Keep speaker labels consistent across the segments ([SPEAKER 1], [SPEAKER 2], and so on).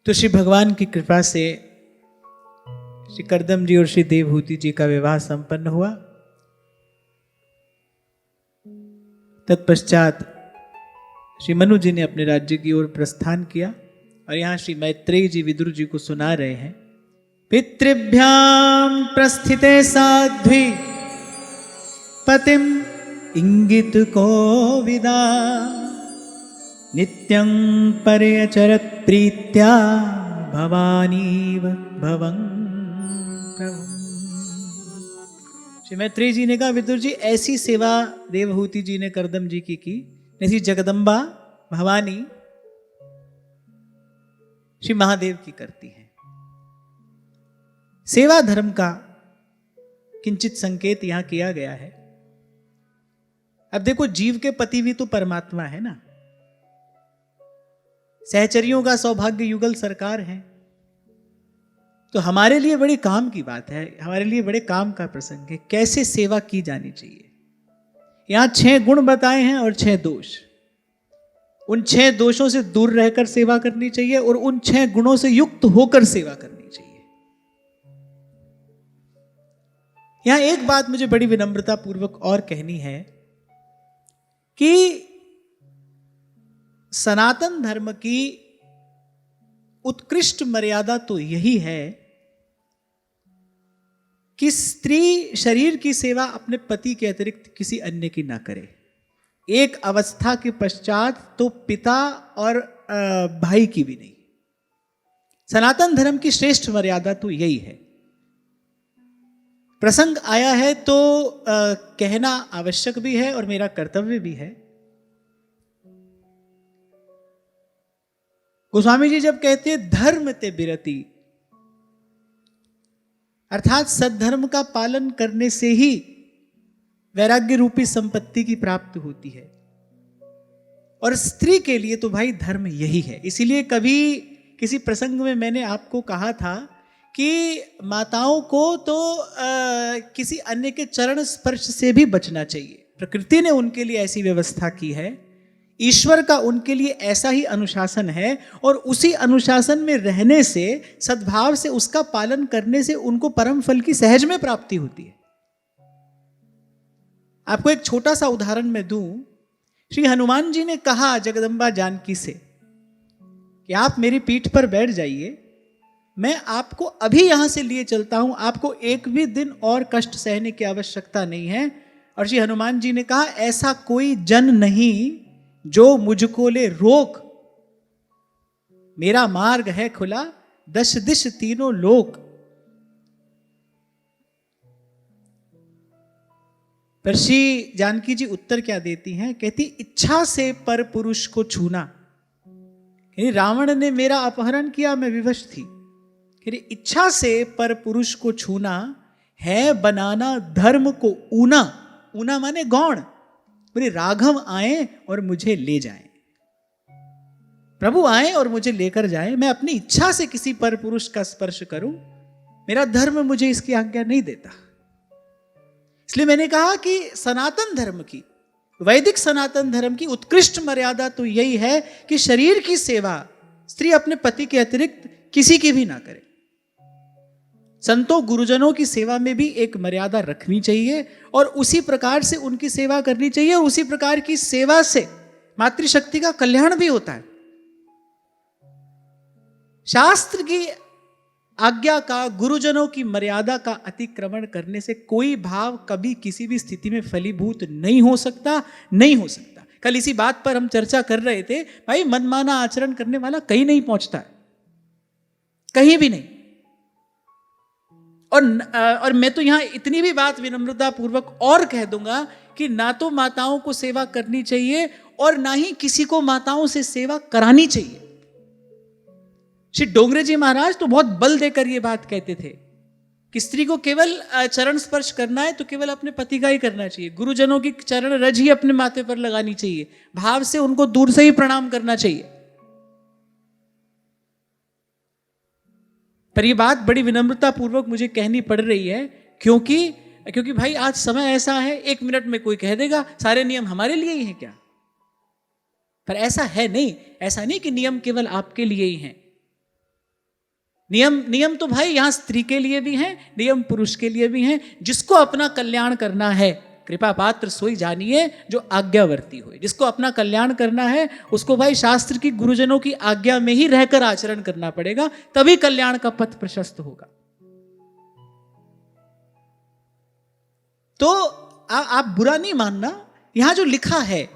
[SPEAKER 1] तो श्री भगवान की कृपा से श्री करदम जी और श्री देवहूति जी का विवाह संपन्न हुआ। तत्पश्चात श्री मनु जी ने अपने राज्य की ओर प्रस्थान किया और यहाँ श्री मैत्रेयी जी विदुर जी को सुना रहे हैं। पितृभ्याम प्रस्थिते साध्वी पतिम इंगित को विदा नित्यं पर्यचरत प्रीत्या भवानीव भवं प्रभुं। श्री मैत्रेयी जी ने कहा, विदुर जी ऐसी सेवा देवहूति जी ने करदम जी की जैसी जगदम्बा भवानी श्री महादेव की करती है। सेवा धर्म का किंचित संकेत यहां किया गया है। अब देखो, जीव के पति भी तो परमात्मा है ना, सहचरियों का सौभाग्य युगल सरकार है। तो हमारे लिए बड़ी काम की बात है, हमारे लिए बड़े काम का प्रसंग है, कैसे सेवा की जानी चाहिए। यहां 6 गुण बताए हैं और 6 दोष। उन 6 दोषों से दूर रहकर सेवा करनी चाहिए और उन 6 गुणों से युक्त होकर सेवा करनी चाहिए। यहां एक बात मुझे बड़ी विनम्रता पूर्वक और कहनी है कि सनातन धर्म की उत्कृष्ट मर्यादा तो यही है कि स्त्री शरीर की सेवा अपने पति के अतिरिक्त किसी अन्य की ना करे। एक अवस्था के पश्चात तो पिता और भाई की भी नहीं। सनातन धर्म की श्रेष्ठ मर्यादा तो यही है। प्रसंग आया है तो कहना आवश्यक भी है और मेरा कर्तव्य भी है। गोस्वामी जी जब कहते हैं धर्म ते बिरति, अर्थात सद्धर्म का पालन करने से ही वैराग्य रूपी संपत्ति की प्राप्ति होती है। और स्त्री के लिए तो भाई धर्म यही है। इसीलिए कभी किसी प्रसंग में मैंने आपको कहा था कि माताओं को तो किसी अन्य के चरण स्पर्श से भी बचना चाहिए। प्रकृति ने उनके लिए ऐसी व्यवस्था की है, ईश्वर का उनके लिए ऐसा ही अनुशासन है और उसी अनुशासन में रहने से, सद्भाव से उसका पालन करने से उनको परम फल की सहज में प्राप्ति होती है। आपको एक छोटा सा उदाहरण मैं दूं। श्री हनुमान जी ने कहा जगदम्बा जानकी से कि आप मेरी पीठ पर बैठ जाइए, मैं आपको अभी यहां से लिए चलता हूं, आपको एक भी दिन और कष्ट सहने की आवश्यकता नहीं है। और श्री हनुमान जी ने कहा, ऐसा कोई जन नहीं जो मुझको ले रोक, मेरा मार्ग है खुला, 10 दिश तीनों लोक। पर श्री जानकी जी उत्तर क्या देती हैं? कहती, इच्छा से पर पुरुष को छूना। रावण ने मेरा अपहरण किया, मैं विवश थी। इच्छा से पर पुरुष को छूना है बनाना धर्म को ऊना। ऊना माने गौण। बोले राघव आए और मुझे ले जाएं, प्रभु आए और मुझे लेकर जाएं, मैं अपनी इच्छा से किसी पर पुरुष का स्पर्श करूं, मेरा धर्म मुझे इसकी आज्ञा नहीं देता। इसलिए मैंने कहा कि सनातन धर्म की, वैदिक सनातन धर्म की उत्कृष्ट मर्यादा तो यही है कि शरीर की सेवा स्त्री अपने पति के अतिरिक्त किसी की भी ना करे। संतों गुरुजनों की सेवा में भी एक मर्यादा रखनी चाहिए और उसी प्रकार से उनकी सेवा करनी चाहिए और उसी प्रकार की सेवा से मातृशक्ति का कल्याण भी होता है। शास्त्र की आज्ञा का, गुरुजनों की मर्यादा का अतिक्रमण करने से कोई भाव कभी किसी भी स्थिति में फलीभूत नहीं हो सकता, नहीं हो सकता। कल इसी बात पर हम चर्चा कर रहे थे, भाई मनमाना आचरण करने वाला कहीं नहीं पहुंचता है, कहीं भी नहीं। और मैं तो यहां इतनी भी बात विनम्रता पूर्वक और कह दूंगा कि ना तो माताओं को सेवा करनी चाहिए और ना ही किसी को माताओं से सेवा करानी चाहिए। श्री डोंगरे जी महाराज तो बहुत बल देकर ये बात कहते थे कि स्त्री को केवल चरण स्पर्श करना है तो केवल अपने पति का ही करना चाहिए। गुरुजनों की चरण रज ही अपने माथे पर लगानी चाहिए, भाव से उनको दूर से ही प्रणाम करना चाहिए। पर ये बात बड़ी विनम्रता पूर्वक मुझे कहनी पड़ रही है, क्योंकि भाई आज समय ऐसा है, 1 मिनट में कोई कह देगा सारे नियम हमारे लिए ही हैं क्या। पर ऐसा है नहीं, ऐसा नहीं कि नियम केवल आपके लिए ही हैं। नियम नियम तो भाई यहां स्त्री के लिए भी हैं, नियम पुरुष के लिए भी हैं। जिसको अपना कल्याण करना है, कृपा पात्र सोई जानिए जो आज्ञावर्ती हुए। जिसको अपना कल्याण करना है उसको भाई शास्त्र की, गुरुजनों की आज्ञा में ही रहकर आचरण करना पड़ेगा, तभी कल्याण का पथ प्रशस्त होगा। तो आप बुरा नहीं मानना, यहां जो लिखा है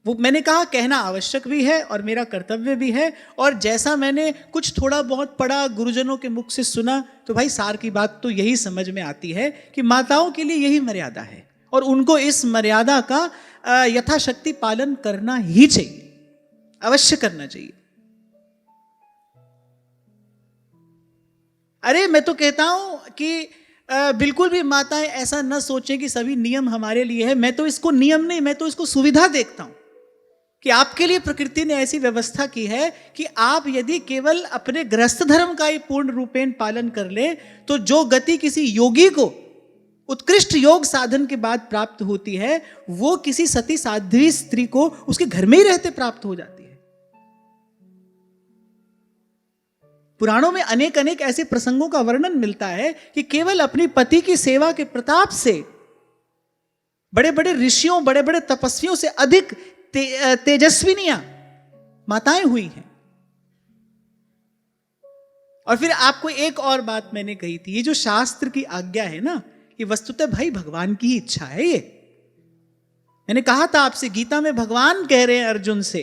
[SPEAKER 1] वो मैंने कहा कहना आवश्यक भी है और मेरा कर्तव्य भी है। और जैसा मैंने कुछ थोड़ा बहुत पढ़ा, गुरुजनों के मुख से सुना, तो भाई सार की बात तो यही समझ में आती है कि माताओं के लिए यही मर्यादा है और उनको इस मर्यादा का यथाशक्ति पालन करना ही चाहिए, अवश्य करना चाहिए। अरे मैं तो कहता हूं कि बिल्कुल भी माताएं ऐसा न सोचें कि सभी नियम हमारे लिए है। मैं तो इसको नियम नहीं, मैं तो इसको सुविधा देखता हूं कि आपके लिए प्रकृति ने ऐसी व्यवस्था की है कि आप यदि केवल अपने गृहस्थ धर्म का ही पूर्ण रूपेण पालन कर ले, तो जो गति किसी योगी को उत्कृष्ट योग साधन के बाद प्राप्त होती है, वो किसी सती साध्वी स्त्री को उसके घर में ही रहते प्राप्त हो जाती है। पुराणों में अनेक अनेक ऐसे प्रसंगों का वर्णन मिलता है कि केवल अपनी पति की सेवा के प्रताप से बड़े बड़े ऋषियों, बड़े बड़े तपस्वियों से अधिक तेजस्विनियां माताएं हुई हैं। और फिर आपको एक और बात मैंने कही थी, ये जो शास्त्र की आज्ञा है ना, ये वस्तुतः भाई भगवान की ही इच्छा है। ये मैंने कहा था आपसे, गीता में भगवान कह रहे हैं अर्जुन से,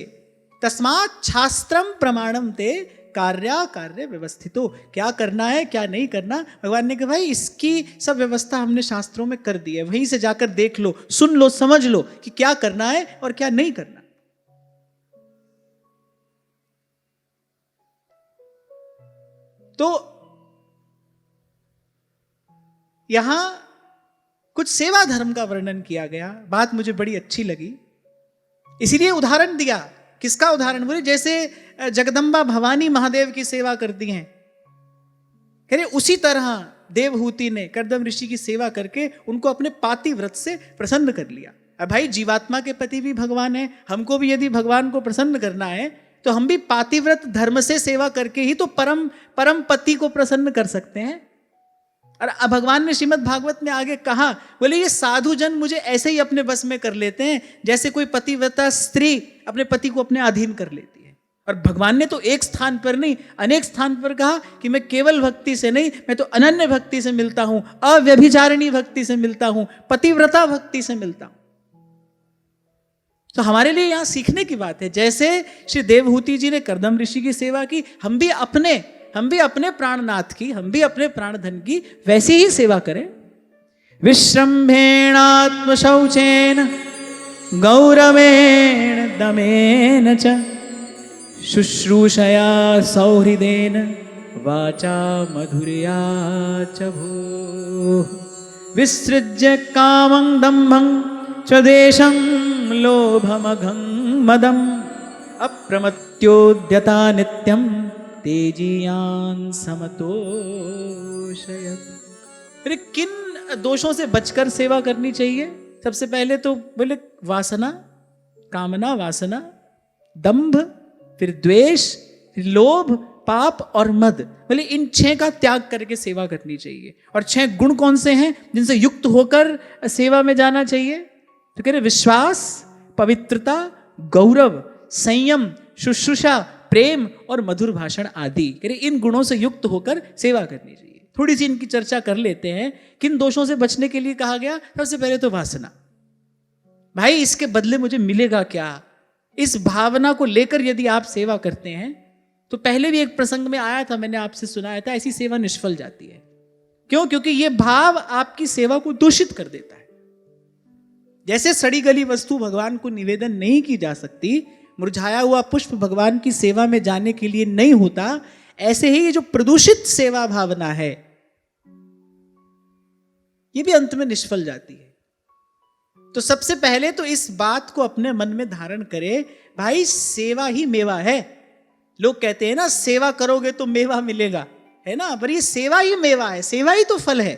[SPEAKER 1] तस्मात् शास्त्रम प्रमाणम ते कार्य व्यवस्थितो। क्या करना है क्या नहीं करना, भगवान ने कहा भाई इसकी सब व्यवस्था हमने शास्त्रों में कर दी है, वहीं से जाकर देख लो, सुन लो, समझ लो कि क्या करना है और क्या नहीं करना। तो यहां कुछ सेवा धर्म का वर्णन किया गया, बात मुझे बड़ी अच्छी लगी, इसीलिए उदाहरण दिया। किसका उदाहरण बोले? जैसे जगदम्बा भवानी महादेव की सेवा करती हैं, कह रहे उसी तरह देवहूति ने कर्दम ऋषि की सेवा करके उनको अपने पातिव्रत से प्रसन्न कर लिया। अब भाई जीवात्मा के पति भी भगवान है, हमको भी यदि भगवान को प्रसन्न करना है तो हम भी पातिव्रत धर्म से सेवा करके ही तो परम पति को प्रसन्न कर सकते हैं। और भगवान ने श्रीमद् भागवत में आगे कहा, बोले ये साधु जन मुझे ऐसे ही अपने बस में कर लेते हैं जैसे कोई पतिव्रता स्त्री अपने पति को अपने अधीन कर लेती है। और भगवान ने तो एक स्थान पर नहीं, अनेक स्थान पर कहा कि मैं केवल भक्ति से नहीं, मैं तो अनन्य भक्ति से मिलता हूं, अव्यभिचारिणी भक्ति से मिलता हूं, पतिव्रता भक्ति से मिलता हूं। तो हमारे लिए यहां सीखने की बात है। जैसे श्री देवहूति जी ने कर्दम ऋषि की सेवा की, हम भी अपने प्राणनाथ की, हम भी अपने प्राणधन की वैसे ही सेवा करें। विश्रम्भेणात्म शौचेन गौरवेण दमेन च शुश्रूषया सौहृदेन वाचा मधुर्या च भूः विसृज्य कामं दम्भं च देशं लोभमघं मदम् अप्रमत्योद्यता नित्यं तेजीयान समतोषयत्। फिर किन दोषों से बचकर सेवा करनी चाहिए? सबसे पहले तो बोले वासना, कामना, वासना, दंभ, फिर द्वेष, फिर लोभ, पाप और मद। बोले इन 6 का त्याग करके सेवा करनी चाहिए। और 6 गुण कौन से हैं जिनसे युक्त होकर सेवा में जाना चाहिए? तो कह रहे विश्वास, पवित्रता, गौरव, संयम, शुश्रूषा, प्रेम और मधुर भाषण आदि। कह रहे इन गुणों से युक्त होकर सेवा करनी चाहिए। थोड़ी सी इनकी चर्चा कर लेते हैं। किन दोषों से बचने के लिए कहा गया? सबसे पहले तो वासना। भाई इसके बदले मुझे मिलेगा क्या? इस भावना को लेकर यदि आप सेवा करते हैं तो पहले भी एक प्रसंग में आया था, मैंने आपसे सुनाया था, ऐसी सेवा निष्फल जाती है। क्यों? क्योंकि यह भाव आपकी सेवा को दूषित कर देता है। जैसे सड़ी गली वस्तु भगवान को निवेदन नहीं की जा सकती, मुरझाया हुआ पुष्प भगवान की सेवा में जाने के लिए नहीं होता, ऐसे ही ये जो प्रदूषित सेवा भावना है ये भी अंत में निष्फल जाती है। तो सबसे पहले तो इस बात को अपने मन में धारण करें, भाई सेवा ही मेवा है। लोग कहते हैं ना सेवा करोगे तो मेवा मिलेगा, है ना, पर ये सेवा ही मेवा है, सेवा ही तो फल है।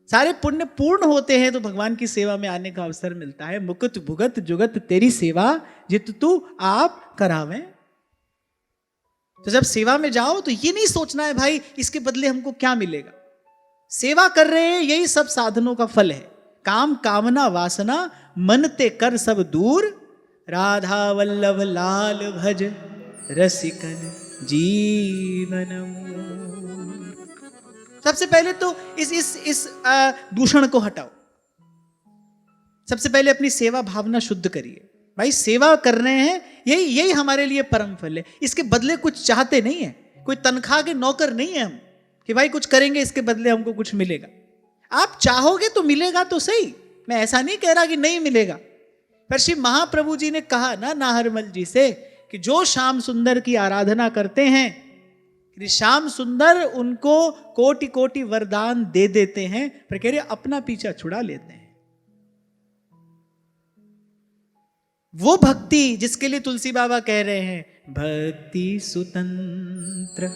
[SPEAKER 1] सारे पुण्य पूर्ण होते हैं तो भगवान की सेवा में आने का अवसर मिलता है। मुकुत भुगत जुगत तेरी सेवा जित तू आप करावें। तो जब सेवा में जाओ तो ये नहीं सोचना है भाई इसके बदले हमको क्या मिलेगा। सेवा कर रहे हैं, यही सब साधनों का फल है। काम कामना वासना मन ते कर सब दूर, राधा वल्लभ लाल भज रसिकन जीवन। सबसे पहले तो इस दूषण को हटाओ। सबसे पहले अपनी सेवा भावना शुद्ध करिए। भाई सेवा कर रहे हैं, यही हमारे लिए परम फल है। इसके बदले कुछ चाहते नहीं है, कोई तनख्वाह के नौकर नहीं है हम कि भाई कुछ करेंगे इसके बदले हमको कुछ मिलेगा। आप चाहोगे तो मिलेगा तो सही, मैं ऐसा नहीं कह रहा कि नहीं मिलेगा। पर श्री महाप्रभु जी ने कहा ना नाहरमल जी से कि जो श्याम सुंदर की आराधना करते हैं, श्याम सुंदर उनको कोटि कोटि वरदान दे देते हैं, पर कह रहे अपना पीछा छुड़ा लेते हैं। वो भक्ति जिसके लिए तुलसी बाबा कह रहे हैं भक्ति सुतंत्र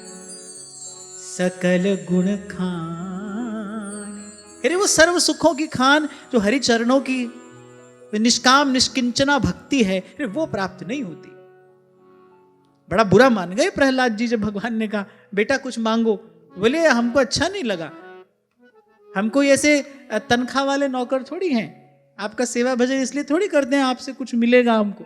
[SPEAKER 1] सकल गुण खान, कह रहे वो सर्व सुखों की खान जो हरि चरणों की निष्काम निष्किंचना भक्ति है, वो प्राप्त नहीं होती। बड़ा बुरा मान गए प्रहलाद जी जब भगवान ने कहा बेटा कुछ मांगो। बोले हमको अच्छा नहीं लगा, हमको ऐसे तनख्वाह वाले नौकर थोड़ी हैं, आपका सेवा भजन इसलिए थोड़ी करते हैं आपसे कुछ मिलेगा हमको।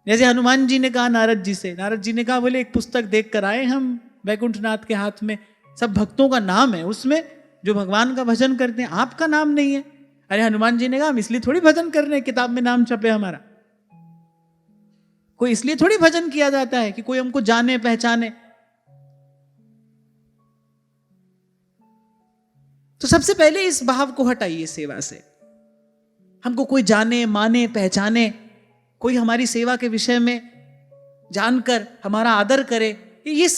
[SPEAKER 1] जैसे हनुमान जी ने कहा नारद जी से, नारद जी ने कहा बोले एक पुस्तक देख कर आए हम वैकुंठनाथ के हाथ में, सब भक्तों का नाम है उसमें जो भगवान का भजन करते हैं, आपका नाम नहीं है। अरे हनुमान जी ने कहा हम इसलिए थोड़ी भजन कर रहे हैं किताब में नाम छपे हमारा, कोई इसलिए थोड़ी भजन किया जाता है कि कोई हमको जाने पहचाने। तो सबसे पहले इस भाव को हटाइए सेवा से। हमको कोई जाने माने पहचाने, कोई हमारी सेवा के विषय में जानकर हमारा आदर करे, ये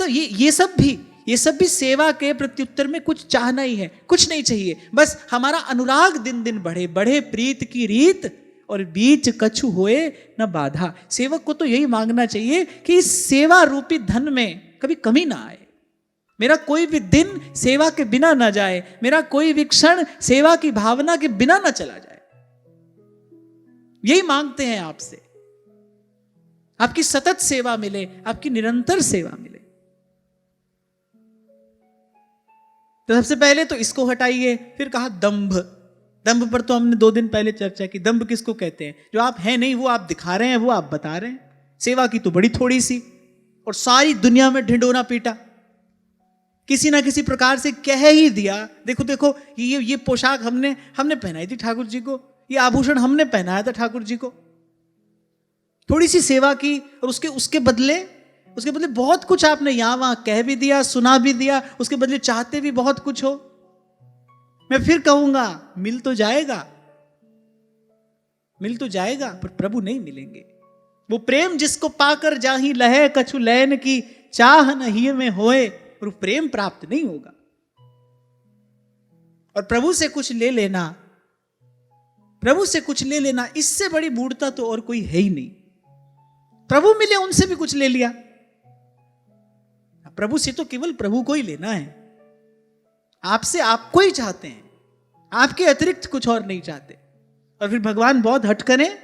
[SPEAKER 1] सब भी सेवा के प्रत्युत्तर में कुछ चाहना ही है, कुछ नहीं चाहिए। बस हमारा अनुराग दिन दिन बढ़े, बढ़े प्रीत की रीत और बीच कछु होए न बाधा। सेवक को तो यही मांगना चाहिए कि इस सेवा रूपी धन में कभी कमी ना आए, मेरा कोई भी दिन सेवा के बिना ना जाए, मेरा कोई भी क्षण सेवा की भावना के बिना ना चला जाए। यही मांगते हैं आपसे, आपकी सतत सेवा मिले, आपकी निरंतर सेवा मिले। तो सबसे पहले तो इसको हटाइए। फिर कहा दंभ। दंभ पर तो हमने 2 दिन पहले चर्चा की। दंभ किसको कहते हैं? जो आप हैं नहीं वो आप दिखा रहे हैं, वो आप बता रहे हैं। सेवा की तो बड़ी थोड़ी सी और सारी दुनिया में ढिंढोरा पीटा, किसी ना किसी प्रकार से कह ही दिया देखो देखो ये पोशाक हमने पहनाई थी ठाकुर जी को, ये आभूषण हमने पहनाया था ठाकुर जी को। थोड़ी सी सेवा की और उसके बदले बहुत कुछ आपने यहां वहां कह भी दिया, सुना भी दिया, उसके बदले चाहते भी बहुत कुछ हो। मैं फिर कहूंगा मिल तो जाएगा पर प्रभु नहीं मिलेंगे। वो प्रेम जिसको पाकर जाही लहे कछु लैन की चाह नहीं में होए, और प्रेम प्राप्त नहीं होगा। और प्रभु से कुछ ले लेना इससे बड़ी मूर्खता तो और कोई है ही नहीं। प्रभु मिले उनसे भी कुछ ले लिया, प्रभु से तो केवल प्रभु को ही लेना है। आपसे आपको ही चाहते हैं, आपके अतिरिक्त कुछ और नहीं चाहते। और फिर भगवान बहुत हट करें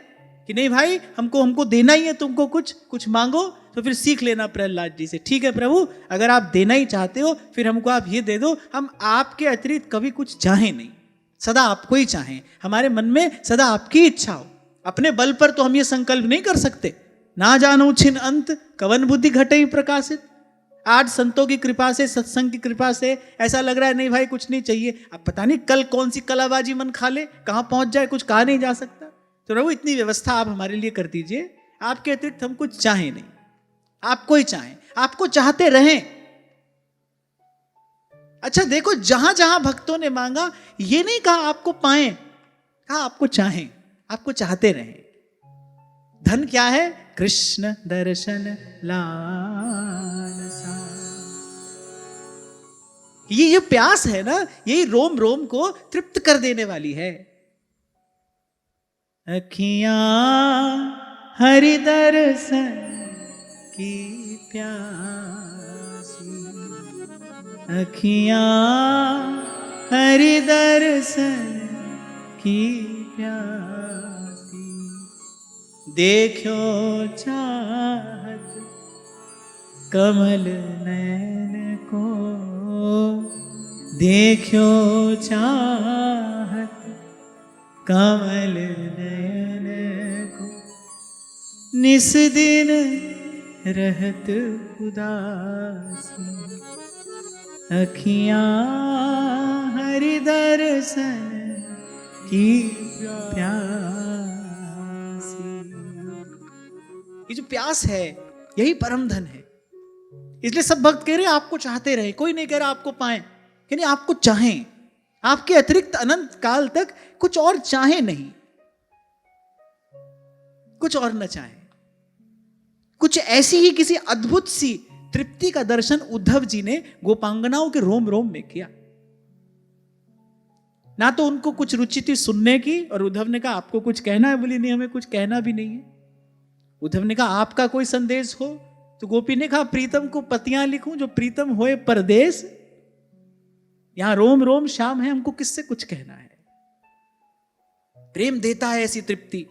[SPEAKER 1] कि नहीं भाई हमको देना ही है, तुमको कुछ मांगो। तो फिर सीख लेना प्रहलाद जी से, ठीक है प्रभु अगर आप देना ही चाहते हो फिर हमको आप ये दे दो, हम आपके अतिरिक्त कभी कुछ चाहें नहीं, सदा आपको ही चाहें, हमारे मन में सदा आपकी इच्छा हो। अपने बल पर तो हम ये संकल्प नहीं कर सकते। ना जानो छिन अंत कवन बुद्धि घटे प्रकाशित। आज संतों की कृपा से, सत्संग की कृपा से ऐसा लग रहा है नहीं भाई कुछ नहीं चाहिए। अब पता नहीं कल कौन सी कलाबाजी मन खा ले, कहां पहुंच जाए, कुछ कहा नहीं जा सकता। तो प्रभु इतनी व्यवस्था आप हमारे लिए कर दीजिए, आपके अतिरिक्त हम कुछ चाहें नहीं, आपको ही चाहें, आपको चाहते रहें। अच्छा देखो जहां जहां भक्तों ने मांगा ये नहीं कहा आपको पाएं, कहा आपको चाहें, आपको चाहते रहें। धन क्या है? कृष्ण दर्शन लालसा। ये प्यास है ना, यही रोम रोम को तृप्त कर देने वाली है। अखियां हरि दर्शन की प्यासी, अखियां हरि दर्शन की प्यासी, देखो चाहत कमल नयन को देखो चाहत, कमल नयन को निस दिन रहत उदासी, अखियां हरि दर्शन की प्यासी। ये जो प्यास है यही परम धन है। इसलिए सब भक्त कह रहे हैं आपको चाहते रहे, कोई नहीं कह रहा आपको पाएं, यानी आपको चाहें, आपके अतिरिक्त अनंत काल तक कुछ और चाहे नहीं, कुछ और न चाहे। कुछ ऐसी ही किसी अद्भुत सी तृप्ति का दर्शन उद्धव जी ने गोपांगनाओं के रोम रोम में किया। ना तो उनको कुछ रुचि थी सुनने की, और उद्धव ने कहा आपको कुछ कहना है, बोली नहीं हमें कुछ कहना भी नहीं है। उद्धव ने कहा आपका कोई संदेश हो, तो गोपी ने कहा प्रीतम को पतियां लिखूं जो प्रीतम होए परदेश, यहां रोम रोम श्याम है, हमको किससे कुछ कहना है। प्रेम देता है ऐसी तृप्ति,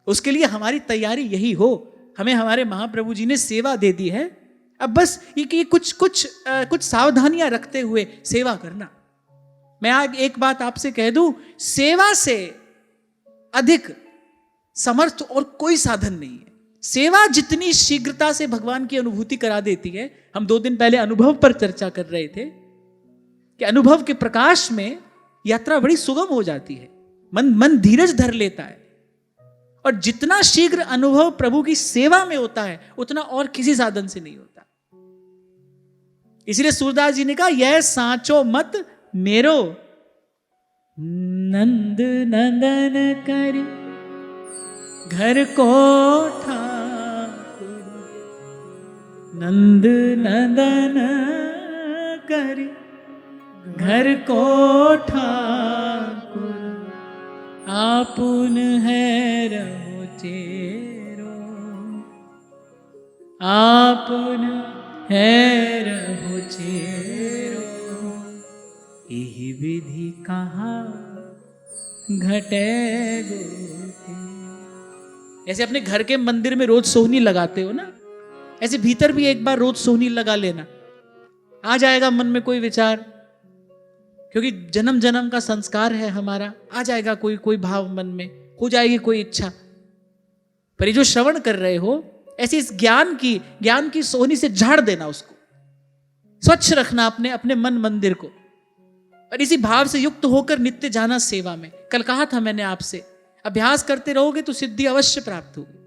[SPEAKER 1] उसके लिए हमारी तैयारी यही हो। हमें हमारे महाप्रभु जी ने सेवा दे दी है, अब बस ये कि कुछ सावधानियां रखते हुए सेवा करना। मैं आज एक बात आपसे कह दूं, सेवा से अधिक समर्थ और कोई साधन नहीं है। सेवा जितनी शीघ्रता से भगवान की अनुभूति करा देती है, हम 2 दिन पहले अनुभव पर चर्चा कर रहे थे कि अनुभव के प्रकाश में यात्रा बड़ी सुगम हो जाती है, मन धीरज धर लेता है, और जितना शीघ्र अनुभव प्रभु की सेवा में होता है उतना और किसी साधन से नहीं होता। इसलिए सूरदास जी ने कहा यह सांचो मत मेरो, नंद नंदन करी घर को ठाकुर, नंद नंदन करी घर को ठाकुर, आपुन है रहो चेरो, आपुन है रहो चेरो, यही विधि कहा घटे गोते। ऐसे अपने घर के मंदिर में रोज सोहनी लगाते हो ना, ऐसे भीतर भी एक बार रोज सोहनी लगा लेना। आ जाएगा मन में कोई विचार, क्योंकि जन्म जन्म का संस्कार है हमारा, आ जाएगा कोई भाव मन में, हो जाएगी कोई इच्छा। पर ये जो श्रवण कर रहे हो, ऐसे इस ज्ञान की सोहनी से झाड़ देना, उसको स्वच्छ रखना अपने मन मंदिर को, और इसी भाव से युक्त होकर नित्य जाना सेवा में। कल कहा था मैंने आपसे, अभ्यास करते रहोगे तो सिद्धि अवश्य प्राप्त होगी।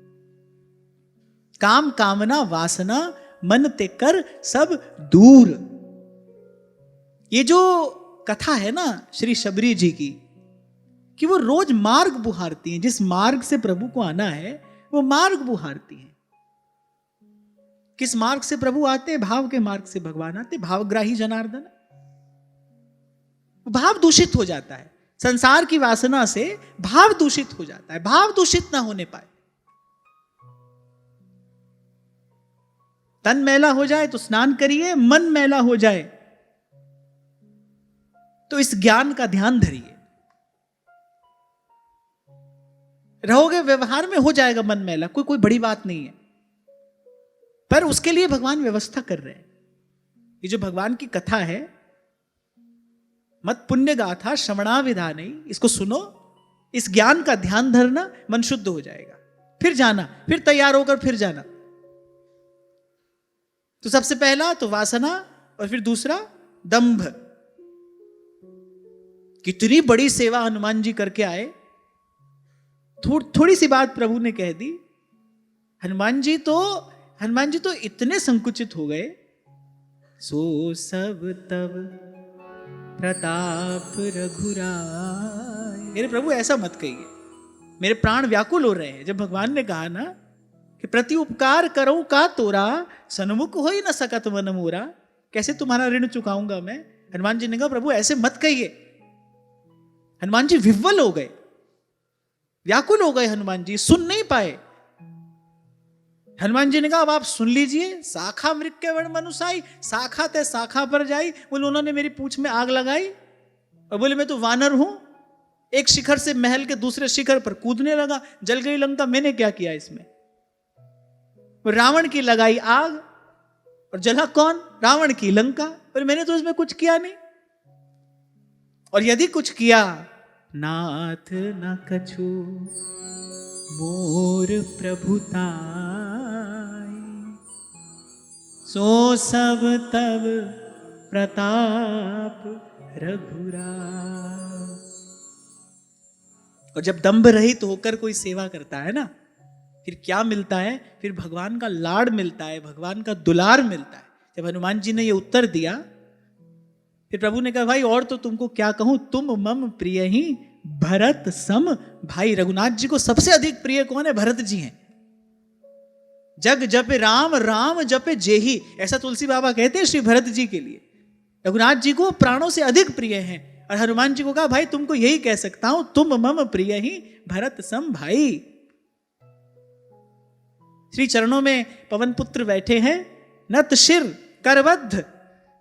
[SPEAKER 1] काम कामना वासना मन ते कर सब दूर। ये जो कथा है ना श्री शबरी जी की, कि वो रोज मार्ग बुहारती हैं, जिस मार्ग से प्रभु को आना है वो मार्ग बुहारती हैं। किस मार्ग से प्रभु आते हैं? भाव के मार्ग से भगवान आते। भावग्राही जनार्दन, भाव दूषित हो जाता है, संसार की वासना से भाव दूषित हो जाता है। भाव दूषित ना होने पाए, तन मैला हो जाए तो स्नान करिए, मन मैला हो जाए तो इस ज्ञान का ध्यान धरिए। रहोगे व्यवहार में हो जाएगा मन मैला, कोई बड़ी बात नहीं है, पर उसके लिए भगवान व्यवस्था कर रहे हैं। ये जो भगवान की कथा है, मत पुण्य गाथा श्रवणा विधानी, इसको सुनो, इस ज्ञान का ध्यान धरना, मन शुद्ध हो जाएगा। फिर जाना, फिर तैयार होकर फिर जाना। तो सबसे पहला तो वासना, और फिर दूसरा दंभ। कितनी बड़ी सेवा हनुमान जी करके आए, थोड़ी सी बात प्रभु ने कह दी। हनुमान जी तो इतने संकुचित हो गए। सो सब तब प्रताप रघुराय। मेरे प्रभु ऐसा मत कहिए, मेरे प्राण व्याकुल हो रहे हैं। जब भगवान ने कहा ना कि प्रति उपकार करो का तोरा, सन्मुख हो ही न सकत मन मोरा, कैसे तुम्हारा ऋण चुकाऊंगा मैं। हनुमान जी ने कहा प्रभु ऐसे मत कहिए। हनुमान जी विह्वल हो गए, व्याकुल हो गए। हनुमान जी सुन नहीं पाए। हनुमान जी ने कहा अब आप सुन लीजिए। शाखा मृग के वर्ण मनुसाई, शाखा ते शाखा पर जाई। बोले उन्होंने मेरी पूंछ में आग लगाई और बोले मैं तो वानर हूं, एक शिखर से महल के दूसरे शिखर पर कूदने लगा, जल गई लंका, मैंने क्या किया इसमें। रावण की लगाई आग, और जला कौन? रावण की लंका। पर मैंने तो इसमें कुछ किया नहीं, और यदि कुछ किया, नाथ न कछु मोर प्रभुताई, सो सब तब प्रताप रघुराई। और जब दंभ रहित होकर कोई सेवा करता है ना, फिर क्या मिलता है? फिर भगवान का लाड़ मिलता है, भगवान का दुलार मिलता है। जब हनुमान जी ने ये उत्तर दिया, फिर प्रभु ने कहा भाई और तो तुमको क्या कहूं, तुम मम प्रिय ही भरत सम। भाई रघुनाथ जी को सबसे अधिक प्रिय कौन है? भरत जी हैं। जग जपे राम, राम जपे जेही, ऐसा तुलसी बाबा कहते हैं श्री भरत जी के लिए। रघुनाथ जी को प्राणों से अधिक प्रिय हैं। और हनुमान जी को कहा भाई तुमको यही कह सकता हूं, तुम मम प्रिय ही भरत सम। भाई श्री चरणों में पवन पुत्र बैठे हैं, नत शिर करबद्ध,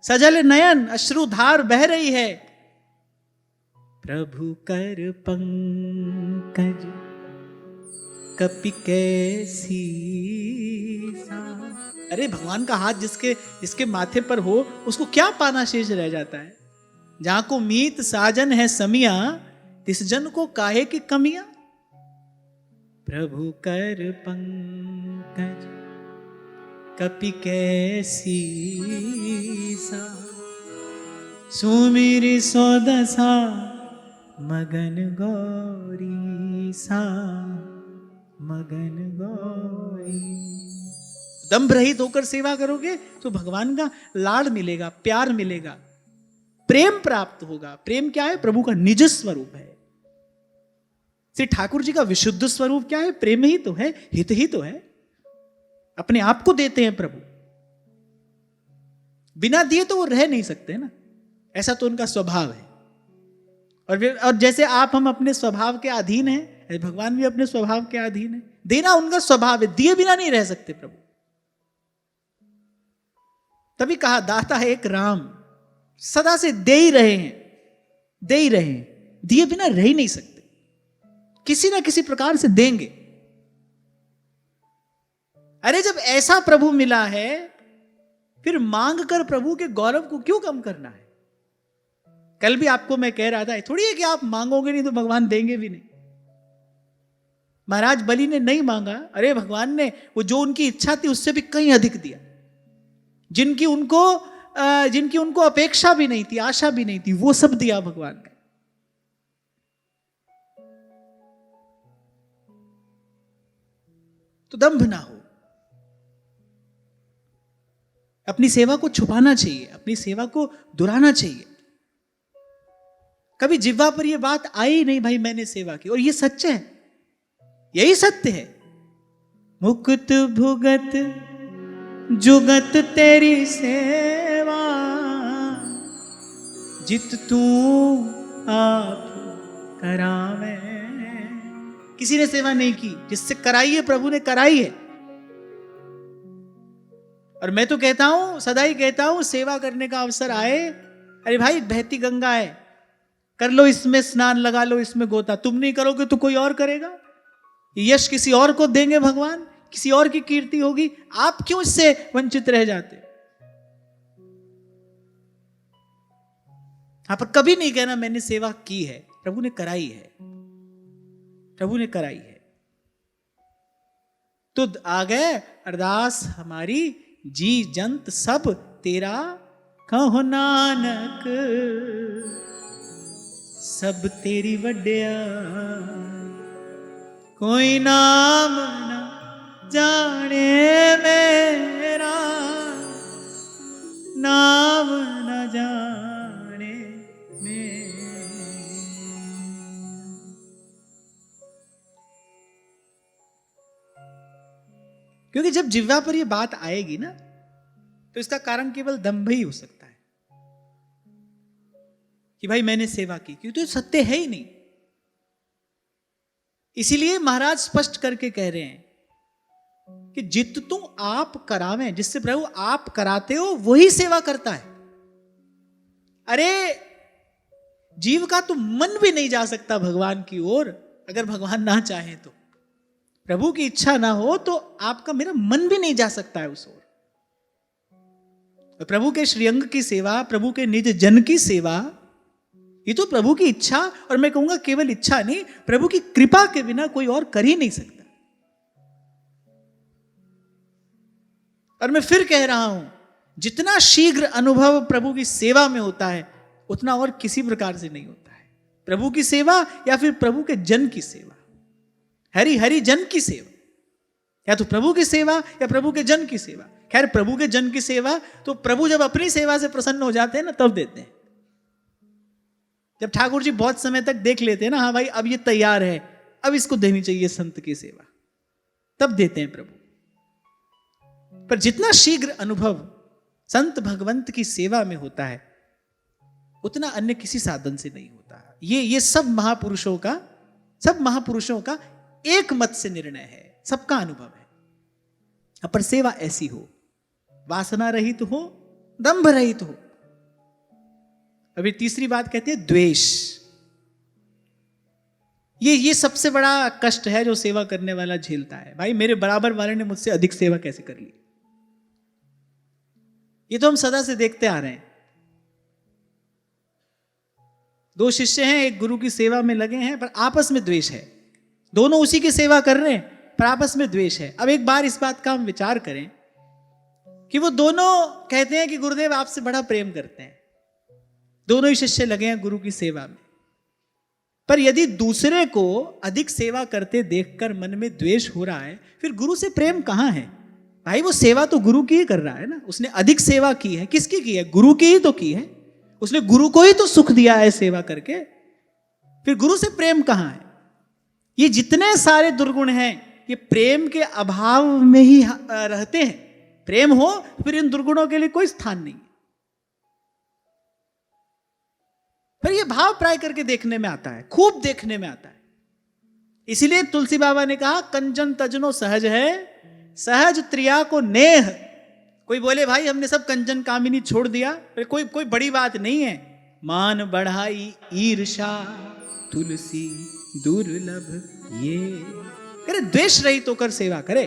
[SPEAKER 1] सजल नयन, अश्रुधार बह रही है। प्रभु कर पंकज कपि कैसी सा। अरे भगवान का हाथ जिसके माथे पर हो, उसको क्या पाना शेष रह जाता है? जहां को मीत साजन है समिया, तिस जन को काहे की कमिया। प्रभु कर पंकज कपि कैसी सा, सुमिरि सो दशा मगन गौरी सा, मगन गौरी। दंभ रहित होकर सेवा करोगे तो भगवान का लाड़ मिलेगा, प्यार मिलेगा, प्रेम प्राप्त होगा। प्रेम क्या है? प्रभु का निज स्वरूप है। श्री ठाकुर जी का विशुद्ध स्वरूप क्या है? प्रेम ही तो है, हित ही तो है। अपने आप को देते हैं प्रभु, बिना दिए तो वो रह नहीं सकते ना, ऐसा तो उनका स्वभाव है। और जैसे आप हम अपने स्वभाव के अधीन हैं, भगवान भी अपने स्वभाव के अधीन है। देना उनका स्वभाव है, दिए बिना नहीं रह सकते प्रभु। तभी कहा दाता है एक राम, सदा से दे ही रहे हैं, दे ही रहे हैं, दिए बिना रह ही नहीं सकते, किसी ना किसी प्रकार से देंगे। अरे जब ऐसा प्रभु मिला है, फिर मांग कर प्रभु के गौरव को क्यों कम करना है? कल भी आपको मैं कह रहा था, थोड़ी है कि आप मांगोगे नहीं तो भगवान देंगे भी नहीं। महाराज बलि ने नहीं मांगा, अरे भगवान ने वो जो उनकी इच्छा थी उससे भी कहीं अधिक दिया। जिनकी उनको अपेक्षा भी नहीं थी, आशा भी नहीं थी, वो सब दिया भगवान ने। तो दंभ ना हो, अपनी सेवा को छुपाना चाहिए, अपनी सेवा को दुहराना चाहिए। कभी जिह्वा पर यह बात आई नहीं भाई मैंने सेवा की, और ये सच है, यही सत्य है। मुकुत भुगत जुगत तेरी सेवा, जित तू आप करावे। किसी ने सेवा नहीं की, जिससे कराई है प्रभु ने कराई है। और मैं तो कहता हूं, सदा ही कहता हूं, सेवा करने का अवसर आए, अरे भाई बहती गंगा है, कर लो इसमें स्नान, लगा लो इसमें गोता। तुम नहीं करोगे तो कोई और करेगा, यश किसी और को देंगे भगवान, किसी और की कीर्ति होगी। आप क्यों इससे वंचित रह जाते? हाँ, पर कभी नहीं कहना मैंने सेवा की है, प्रभु ने कराई है, प्रभु ने कराई है। तो आ गए अरदास हमारी, जी जंत सब तेरा कहो नानक, सब तेरी वड्या, कोई नाम ना जाने मेरा, नाम ना जाने मेरा। क्योंकि जब जिह्वा पर यह बात आएगी ना, तो इसका कारण केवल दंभ ही हो सकता है कि भाई मैंने सेवा की, क्योंकि तो सत्य है ही नहीं। इसीलिए महाराज स्पष्ट करके कह रहे हैं कि जित तू आप करावें, जिससे प्रभु आप कराते हो वही सेवा करता है। अरे जीव का तो मन भी नहीं जा सकता भगवान की ओर, अगर भगवान ना चाहे तो, प्रभु की इच्छा ना हो तो आपका मेरा मन भी नहीं जा सकता है उस ओर। प्रभु के श्रीअंग की सेवा, प्रभु के निज जन की सेवा, ये तो प्रभु की इच्छा, और मैं कहूंगा केवल इच्छा नहीं, प्रभु की कृपा के बिना कोई और कर ही नहीं सकता। और मैं फिर कह रहा हूं, जितना शीघ्र अनुभव प्रभु की सेवा में होता है उतना और किसी प्रकार से नहीं होता है। प्रभु की सेवा या फिर प्रभु के जन की सेवा, हरि हरि जन की सेवा, या तो प्रभु की सेवा या प्रभु के जन की सेवा। खैर प्रभु के जन की सेवा तो प्रभु जब अपनी सेवा से प्रसन्न हो जाते हैं ना तब देते हैं। जब ठाकुर जी बहुत समय तक देख लेते हैं ना, हाँ भाई अब ये तैयार है, अब इसको देनी चाहिए संत की सेवा, तब देते हैं प्रभु। पर जितना शीघ्र अनुभव संत भगवंत की सेवा में होता है उतना अन्य किसी साधन से नहीं होता। ये सब महापुरुषों का एक मत से निर्णय है, सबका अनुभव है। पर सेवा ऐसी हो, वासना रहित हो, दंभ रहित हो। अभी तीसरी बात कहते हैं द्वेष। ये सबसे बड़ा कष्ट है जो सेवा करने वाला झेलता है। भाई मेरे बराबर वाले ने मुझसे अधिक सेवा कैसे कर ली, ये तो हम सदा से देखते आ रहे हैं। दो शिष्य हैं, एक गुरु की सेवा में लगे हैं, पर आपस में द्वेष है। दोनों उसी की सेवा कर रहे हैं पर आपस में द्वेष है। अब एक बार इस बात का हम विचार करें कि वो दोनों कहते हैं कि गुरुदेव आपसे बड़ा प्रेम करते हैं, दोनों ही शिष्य लगे हैं गुरु की सेवा में। पर यदि दूसरे को अधिक सेवा करते देखकर मन में द्वेष हो रहा है, फिर गुरु से प्रेम कहां है? भाई वो सेवा तो गुरु की ही कर रहा है ना, उसने अधिक सेवा की है। किसकी की है? गुरु की ही तो की है। उसने गुरु को ही तो सुख दिया है सेवा करके, फिर गुरु से प्रेम कहां है? ये जितने सारे दुर्गुण हैं ये प्रेम के अभाव में ही रहते हैं। प्रेम हो फिर इन दुर्गुणों के लिए कोई स्थान नहीं। पर ये भाव प्राय करके देखने में आता है, खूब देखने में आता है। इसीलिए तुलसी बाबा ने कहा कंचन तजनो सहज है, सहज त्रिया को नेह। कोई बोले भाई हमने सब कंचन कामिनी छोड़ दिया, पर कोई बड़ी बात नहीं है। मान बढ़ाई ईर्षा तुलसी दुर्लभ ये। करे द्वेष रहित होकर सेवा करे।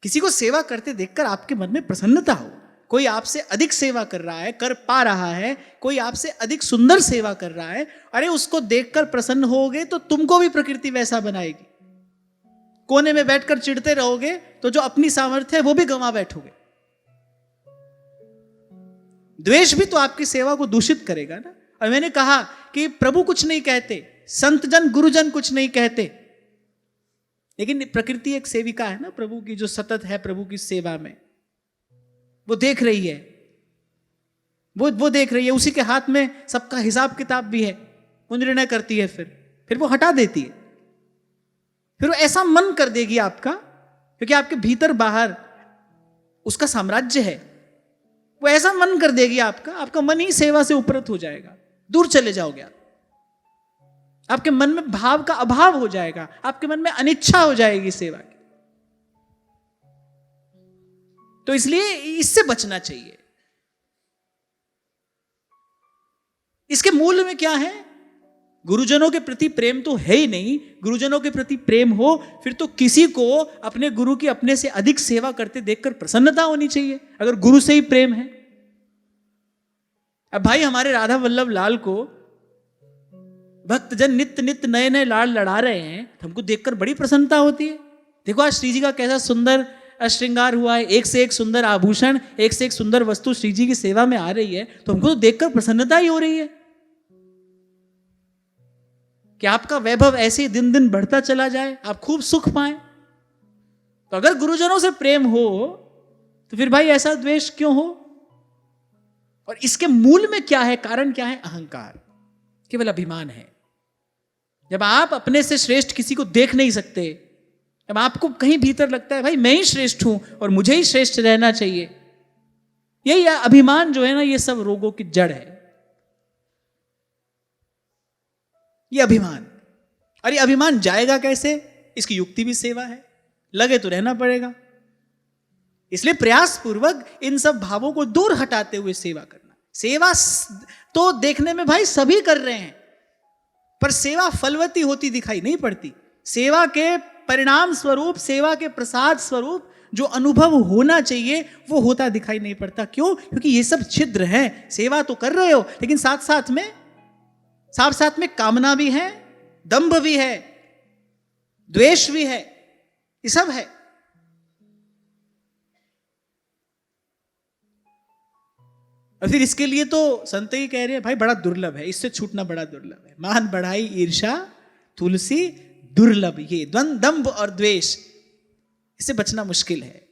[SPEAKER 1] किसी को सेवा करते देखकर आपके मन में प्रसन्नता हो। कोई आपसे अधिक सेवा कर रहा है, कर पा रहा है, कोई आपसे अधिक सुंदर सेवा कर रहा है, अरे उसको देखकर प्रसन्न होगे तो तुमको भी प्रकृति वैसा बनाएगी। कोने में बैठकर चिढ़ते रहोगे तो जो अपनी सामर्थ्य है वो भी गंवा बैठोगे। द्वेष भी तो आपकी सेवा को दूषित करेगा ना। और मैंने कहा कि प्रभु कुछ नहीं कहते, संतजन गुरुजन कुछ नहीं कहते, लेकिन प्रकृति एक सेविका है ना प्रभु की, जो सतत है प्रभु की सेवा में। वो देख रही है, वो देख रही है। उसी के हाथ में सबका हिसाब किताब भी है। वो निर्णय करती है, फिर वो हटा देती है। फिर वो ऐसा मन कर देगी आपका, क्योंकि आपके भीतर बाहर उसका साम्राज्य है। वो ऐसा मन कर देगी आपका मन ही सेवा से उपरत हो जाएगा, दूर चले जाओगे आप। आपके मन में भाव का अभाव हो जाएगा, आपके मन में अनिच्छा हो जाएगी सेवा की। तो इसलिए इससे बचना चाहिए। इसके मूल में क्या है? गुरुजनों के प्रति प्रेम तो है ही नहीं। गुरुजनों के प्रति प्रेम हो फिर तो किसी को अपने गुरु की अपने से अधिक सेवा करते देखकर प्रसन्नता होनी चाहिए, अगर गुरु से ही प्रेम है। अब भाई हमारे राधा वल्लभ लाल को भक्तजन नित्य नित्य नए नए लाड़ लड़ा रहे हैं, तो हमको देखकर बड़ी प्रसन्नता होती है। देखो आज श्री जी का कैसा सुंदर श्रृंगार हुआ है, एक से एक सुंदर आभूषण, एक से एक सुंदर वस्तु श्री जी की सेवा में आ रही है, तो हमको तो देखकर प्रसन्नता ही हो रही है कि आपका वैभव ऐसे ही दिन दिन बढ़ता चला जाए, आप खूब सुख पाए। तो अगर गुरुजनों से प्रेम हो तो फिर भाई ऐसा द्वेष क्यों हो? और इसके मूल में क्या है, कारण क्या है? अहंकार, केवल अभिमान है। जब आप अपने से श्रेष्ठ किसी को देख नहीं सकते, जब आपको कहीं भीतर लगता है भाई मैं ही श्रेष्ठ हूं और मुझे ही श्रेष्ठ रहना चाहिए, यही अभिमान जो है ना, ये सब रोगों की जड़ है। ये अभिमान। और ये अभिमान जाएगा कैसे? इसकी युक्ति भी सेवा है, लगे तो रहना पड़ेगा। इसलिए प्रयास पूर्वक इन सब भावों को दूर हटाते हुए सेवा करना। सेवा तो देखने में भाई सभी कर रहे हैं, पर सेवा फलवती होती दिखाई नहीं पड़ती। सेवा के परिणाम स्वरूप, सेवा के प्रसाद स्वरूप जो अनुभव होना चाहिए वो होता दिखाई नहीं पड़ता। क्यों? क्योंकि ये सब छिद्र है। सेवा तो कर रहे हो, लेकिन साथ साथ में कामना भी है, दंभ भी है, द्वेष भी है, ये सब है। और फिर इसके लिए तो संत ही कह रहे हैं भाई बड़ा दुर्लभ है, इससे छूटना बड़ा दुर्लभ है। मान बढ़ाई ईर्षा तुलसी दुर्लभ, ये द्वंद दंभ और द्वेष, इससे बचना मुश्किल है।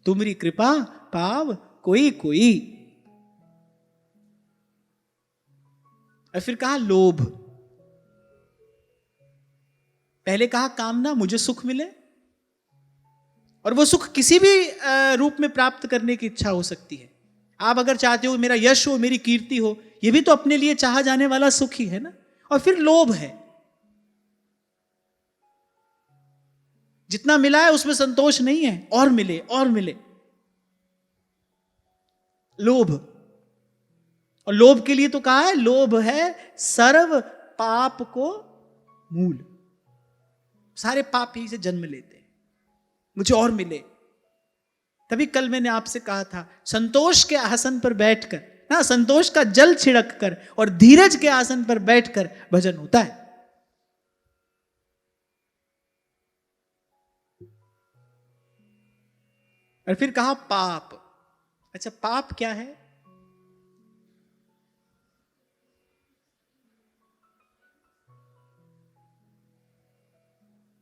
[SPEAKER 1] तुम्हारी कृपा पाव कोई कोई। और फिर कहा लोभ। पहले कहा कामना, मुझे सुख मिले, और वो सुख किसी भी रूप में प्राप्त करने की इच्छा हो सकती है। आप अगर चाहते हो मेरा यश हो, मेरी कीर्ति हो, ये भी तो अपने लिए चाहा जाने वाला सुख ही है ना। और फिर लोभ है, जितना मिला है उसमें संतोष नहीं है, और मिले और मिले, लोभ। और लोभ के लिए तो कहा है, लोभ है सर्व पाप को मूल। सारे पाप ही से जन्म लेते हैं, मुझे और मिले। तभी कल मैंने आपसे कहा था, संतोष के आसन पर बैठकर ना, संतोष का जल छिड़क कर और धीरज के आसन पर बैठकर भजन होता है। और फिर कहा पाप। अच्छा, पाप क्या है?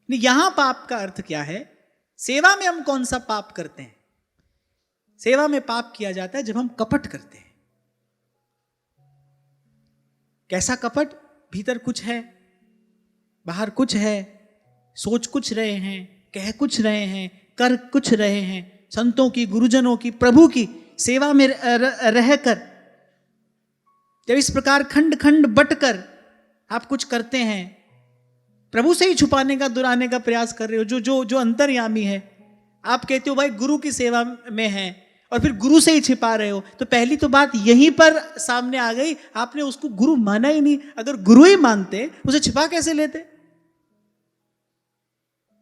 [SPEAKER 1] यहां पाप का अर्थ क्या है? सेवा में हम कौन सा पाप करते हैं? सेवा में पाप किया जाता है जब हम कपट करते हैं। कैसा कपट? भीतर कुछ है, बाहर कुछ है, सोच कुछ रहे हैं, कह कुछ रहे हैं, कर कुछ रहे हैं, संतों की, गुरुजनों की, प्रभु की सेवा में रहकर जब इस प्रकार खंड खंड बटकर आप कुछ करते हैं, प्रभु से ही छुपाने का, दुराने का प्रयास कर रहे हो। जो अंतर्यामी है, आप कहते हो भाई गुरु की सेवा में है, और फिर गुरु से ही छिपा रहे हो। तो पहली तो बात यहीं पर सामने आ गई, आपने उसको गुरु माना ही नहीं। अगर गुरु ही मानते, उसे छिपा कैसे लेते?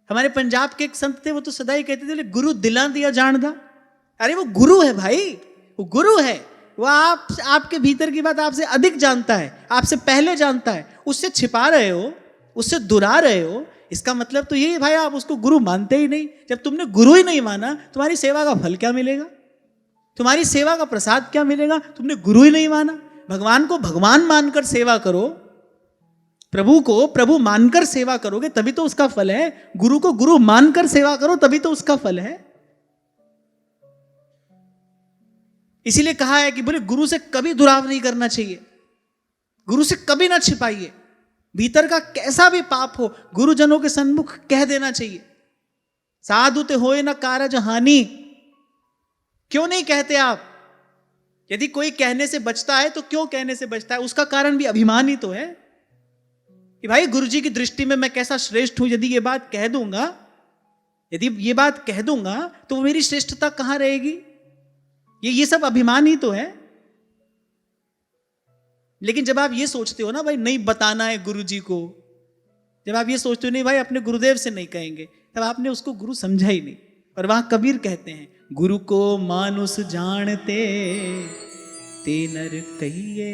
[SPEAKER 1] हमारे पंजाब के एक संत थे, वो तो सदा ही कहते थे गुरु दिला दिया जानदा। अरे वो गुरु है भाई, वो गुरु है, वो आपके भीतर की बात आपसे अधिक जानता है, आपसे पहले जानता है। उससे छिपा रहे हो, उससे दुरा रहे हो, इसका मतलब तो यही भाई आप उसको गुरु मानते ही नहीं। जब तुमने गुरु ही नहीं माना, तुम्हारी सेवा का फल क्या मिलेगा? तुम्हारी सेवा का प्रसाद क्या मिलेगा? तुमने गुरु ही नहीं माना। भगवान को भगवान मानकर सेवा करो, प्रभु को प्रभु मानकर सेवा करोगे तभी तो उसका फल है। गुरु को गुरु मानकर सेवा करो तभी तो उसका फल है। इसीलिए कहा है कि बोले गुरु से कभी दुराव नहीं करना चाहिए, गुरु से कभी ना छिपाइए। भीतर का कैसा भी पाप हो, गुरुजनों के सन्मुख कह देना चाहिए। साधु ते होए ना कारज हानि। क्यों नहीं कहते आप? यदि कोई कहने से बचता है तो क्यों कहने से बचता है? उसका कारण भी अभिमान ही तो है कि भाई गुरुजी की दृष्टि में मैं कैसा श्रेष्ठ हूं। यदि ये बात कह दूंगा, तो वो मेरी श्रेष्ठता कहां रहेगी? ये सब अभिमान ही तो है। लेकिन जब आप ये सोचते हो ना भाई नहीं बताना है गुरुजी को, जब आप ये सोचते हो नहीं भाई अपने गुरुदेव से नहीं कहेंगे, तब आपने उसको गुरु समझा ही नहीं। और वहां कबीर कहते हैं, गुरु को मानुष जानते ते नर कहिए।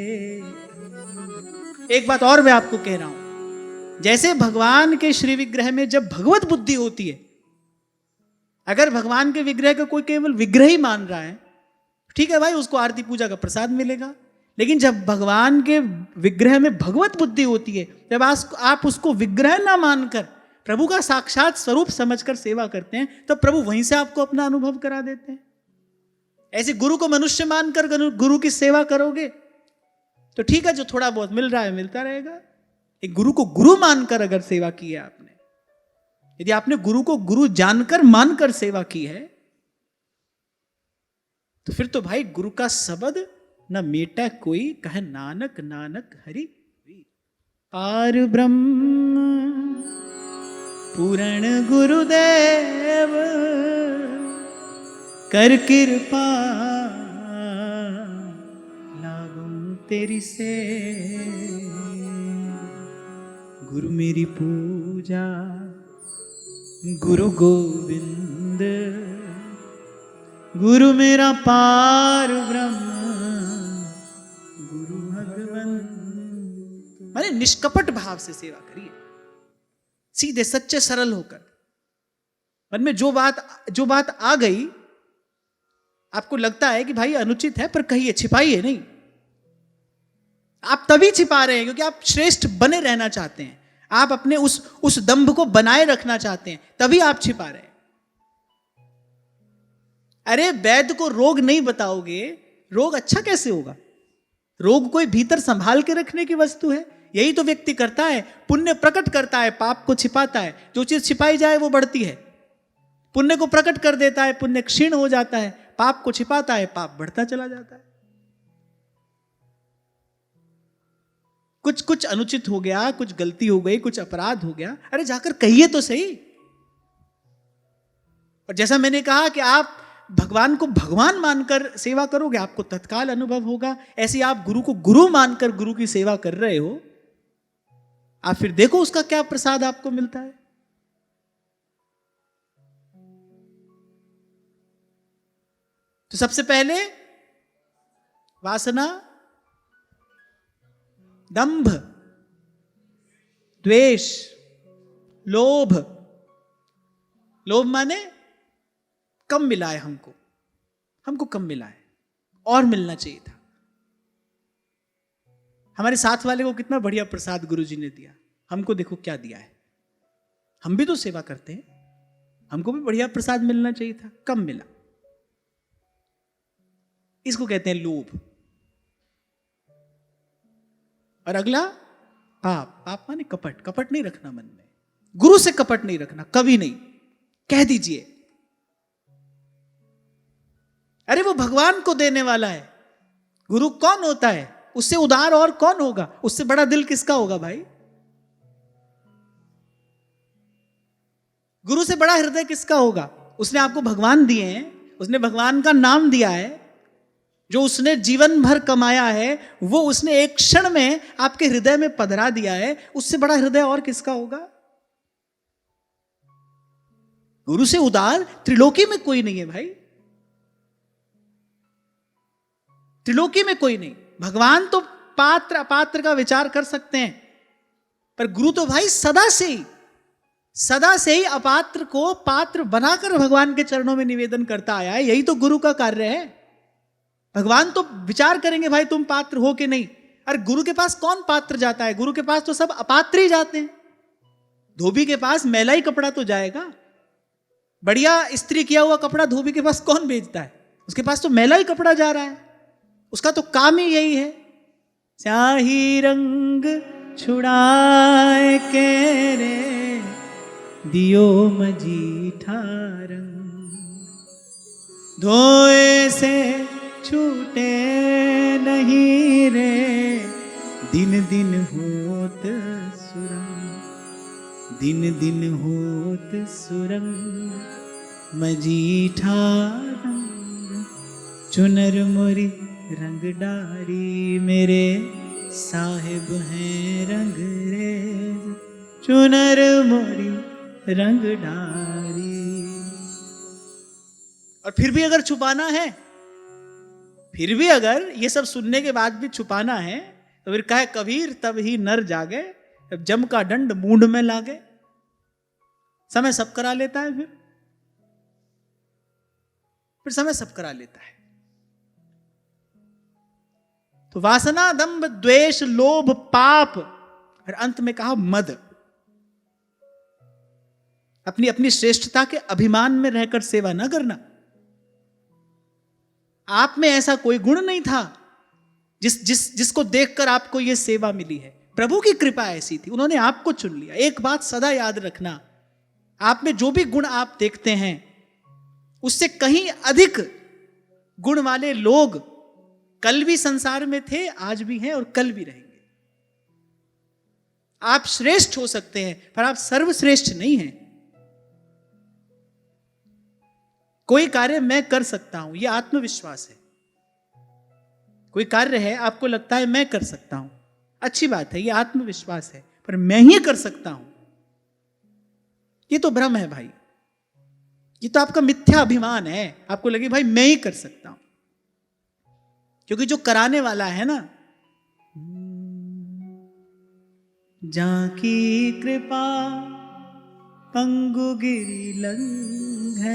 [SPEAKER 1] एक बात और मैं आपको कह रहा हूं, जैसे भगवान के श्री विग्रह में जब भगवत बुद्धि होती है, अगर भगवान के विग्रह को कोई केवल विग्रह ही मान रहा है, ठीक है भाई, उसको आरती पूजा का प्रसाद मिलेगा। लेकिन जब भगवान के विग्रह में भगवत बुद्धि होती है, जब आप उसको विग्रह ना मानकर प्रभु का साक्षात स्वरूप समझकर सेवा करते हैं, तब प्रभु वहीं से आपको अपना अनुभव करा देते हैं। ऐसे गुरु को मनुष्य मानकर गुरु की सेवा करोगे तो ठीक है, जो थोड़ा बहुत मिल रहा है मिलता रहेगा। एक गुरु को गुरु मानकर अगर सेवा की है आपने, यदि आपने गुरु को गुरु जानकर मानकर सेवा की है, तो फिर तो भाई गुरु का शब्द न मेटा कोई, कहे नानक नानक हरि। पार ब्रह्म पूर्ण गुरुदेव कर कृपा लागू तेरी से। गुरु मेरी पूजा गुरु गोविंद भगवंद, गुरु मेरा पार ब्रह्म, गुरु भगवंत। माने निष्कपट भाव से सेवा करिए, सीधे सच्चे सरल होकर। मन में जो बात आ गई, आपको लगता है कि भाई अनुचित है, पर कहिए, छिपाइए नहीं। आप तभी छिपा रहे हैं क्योंकि आप श्रेष्ठ बने रहना चाहते हैं, आप अपने उस दंभ को बनाए रखना चाहते हैं, तभी आप छिपा रहे हैं। अरे वैद्य को रोग नहीं बताओगे, रोग अच्छा कैसे होगा? रोग कोई भीतर संभाल के रखने की वस्तु है। यही तो व्यक्ति करता है, पुण्य प्रकट करता है, पाप को छिपाता है। जो चीज छिपाई जाए वो बढ़ती है। पुण्य को प्रकट कर देता है, पुण्य क्षीण हो जाता है। पाप को छिपाता है, पाप बढ़ता चला जाता है। कुछ अनुचित हो गया, कुछ गलती हो गई, कुछ अपराध हो गया, अरे जाकर कहिए तो सही। और जैसा मैंने कहा कि आप भगवान को भगवान मानकर सेवा करोगे, आपको तत्काल अनुभव होगा। ऐसे आप गुरु को गुरु मानकर गुरु की सेवा कर रहे हो, आप फिर देखो उसका क्या प्रसाद आपको मिलता है। तो सबसे पहले वासना, दंभ, द्वेष, लोभ। लोभ माने कम मिला है, हमको कम मिला है, और मिलना चाहिए था। हमारे साथ वाले को कितना बढ़िया प्रसाद गुरुजी ने दिया, हमको देखो क्या दिया है। हम भी तो सेवा करते हैं, हमको भी बढ़िया प्रसाद मिलना चाहिए था, कम मिला। इसको कहते हैं लोभ। और अगला पाप। पाप माने कपट। कपट नहीं रखना मन में, गुरु से कपट नहीं रखना, कभी नहीं। कह दीजिए, अरे वो भगवान को देने वाला है। गुरु कौन होता है? उससे उदार और कौन होगा? उससे बड़ा दिल किसका होगा भाई? गुरु से बड़ा हृदय किसका होगा? उसने आपको भगवान दिए हैं, उसने भगवान का नाम दिया है, जो उसने जीवन भर कमाया है वो उसने एक क्षण में आपके हृदय में पधरा दिया है। उससे बड़ा हृदय और किसका होगा? गुरु से उदार त्रिलोकी में कोई नहीं है भाई, त्रिलोकी में कोई नहीं। भगवान तो पात्र अपात्र का विचार कर सकते हैं, पर गुरु तो भाई सदा से ही अपात्र को पात्र बनाकर भगवान के चरणों में निवेदन करता आया है। यही तो गुरु का कार्य है। भगवान तो विचार करेंगे भाई तुम पात्र हो कि नहीं। अरे गुरु के पास कौन पात्र जाता है? गुरु के पास तो सब अपात्र ही जाते हैं। धोबी के पास मैला ही कपड़ा तो जाएगा, बढ़िया इस्त्री किया हुआ कपड़ा धोबी के पास कौन भेजता है? उसके पास तो मैला ही कपड़ा जा रहा है, उसका तो काम ही यही है। स्याही रंग छुड़ाए के रे दियो मजीठा रंग, धोए से छूटे नहीं रे दिन दिन होत सुरंग, दिन दिन होत सुरंग मजीठा रंग, चुनर मोरी रंग डारी मेरे साहिब हैं रंग रेज, चुनर मोरी रंग डारी। और फिर भी अगर छुपाना है, फिर भी अगर ये सब सुनने के बाद भी छुपाना है, तो फिर कहे कबीर तब ही नर जागे, जब जम का दंड मूंड में लागे। समय सब करा लेता है, फिर समय सब करा लेता है। तो वासना, दंभ, द्वेष, लोभ, पाप, और अंत में कहा मद। अपनी अपनी श्रेष्ठता के अभिमान में रहकर सेवा न करना। आप में ऐसा कोई गुण नहीं था जिसको देखकर आपको यह सेवा मिली है। प्रभु की कृपा ऐसी थी, उन्होंने आपको चुन लिया। एक बात सदा याद रखना, आप में जो भी गुण आप देखते हैं उससे कहीं अधिक गुण वाले लोग कल भी संसार में थे, आज भी हैं और कल भी रहेंगे। आप श्रेष्ठ हो सकते हैं, पर आप सर्वश्रेष्ठ नहीं हैं। कोई कार्य मैं कर सकता हूं, यह आत्मविश्वास है। कोई कार्य है, आपको लगता है मैं कर सकता हूं, अच्छी बात है, यह आत्मविश्वास है। पर मैं ही कर सकता हूं, यह तो भ्रम है भाई। ये तो आपका मिथ्या अभिमान है, आपको लगे भाई मैं ही कर सकता हूं, क्योंकि जो कराने वाला है ना, जाकी कृपा पंगु गिरि लंघै,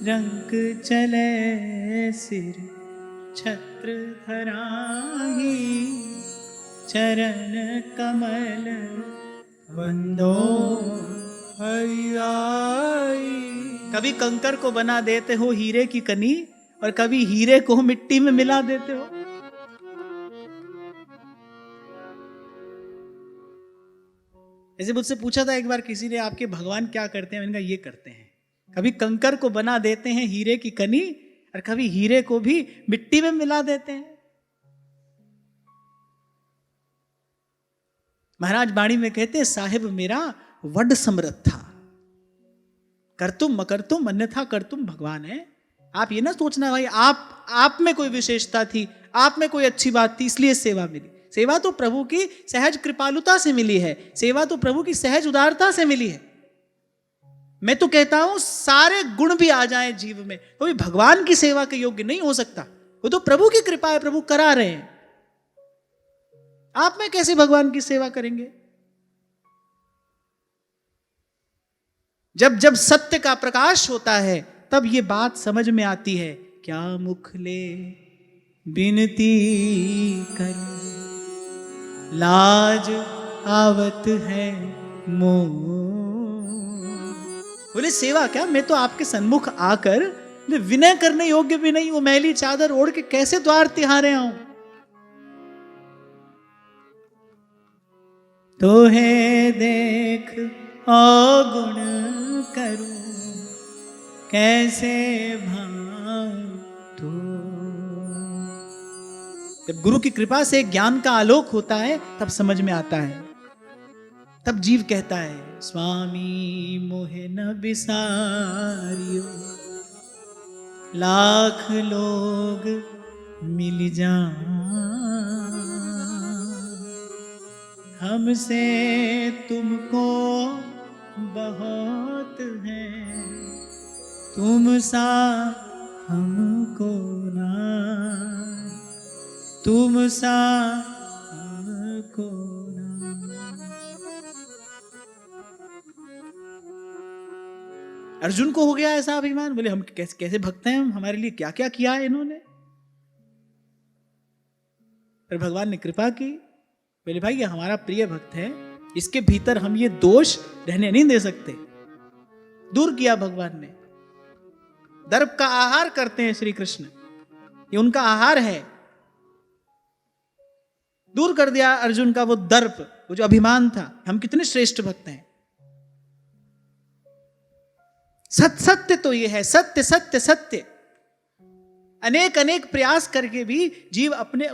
[SPEAKER 1] रंक चले सिर छत्र धराही, चरण कमल वंदो हरियाई। कभी कंकर को बना देते हो हीरे की कनी, और कभी हीरे को मिट्टी में मिला देते हो। ऐसे मुझसे पूछा था एक बार किसी ने, आपके भगवान क्या करते हैं? मैंने कहा ये करते हैं, कभी कंकर को बना देते हैं हीरे की कनी, और कभी हीरे को भी मिट्टी में मिला देते हैं। महाराज बाणी में कहते हैं, साहिब मेरा वड समृद्ध था, करतुम मकरतुम अन्यथा करतुम भगवान है। आप ये ना सोचना भाई आप में कोई विशेषता थी, आप में कोई अच्छी बात थी इसलिए सेवा मिली। सेवा तो प्रभु की सहज कृपालुता से मिली है, सेवा तो प्रभु की सहज उदारता से मिली है। मैं तो कहता हूं सारे गुण भी आ जाएं जीव में तो भी भगवान की सेवा के योग्य नहीं हो सकता। वो तो प्रभु की कृपा है, प्रभु करा रहे हैं। आप में कैसे भगवान की सेवा करेंगे? जब जब सत्य का प्रकाश होता है तब ये बात समझ में आती है, क्या मुख ले बिनती कर, लाज आवत है मोह। बोले सेवा क्या, मैं तो आपके सन्मुख आकर विनय करने योग्य भी नहीं, वो मैली चादर ओढ़ के कैसे द्वार तिहारे आऊं। तो है देख अवगुण करूं, कैसे भाऊं तो। जब गुरु की कृपा से ज्ञान का आलोक होता है तब समझ में आता है, तब जीव कहता है, स्वामी मोहे न बिसारियो, लाख लोग मिल जाएं, हमसे तुमको बहुत है, तुम सा हमको ना, तुम सा हमको ना। अर्जुन को हो गया ऐसा अभिमान, बोले हम कैसे कैसे भक्त हैं, हमारे लिए क्या क्या किया है इन्होंने। पर भगवान ने कृपा की, बोले भाई ये हमारा प्रिय भक्त है, इसके भीतर हम ये दोष रहने नहीं दे सकते। दूर किया भगवान ने। दर्प का आहार करते हैं श्री कृष्ण, ये उनका आहार है। दूर कर दिया अर्जुन का वो दर्प, वो जो अभिमान था, हम कितने श्रेष्ठ भक्त हैं। सत्य तो ये है, सत्य सत्य सत्य। अनेक अनेक प्रयास करके भी जीव अपने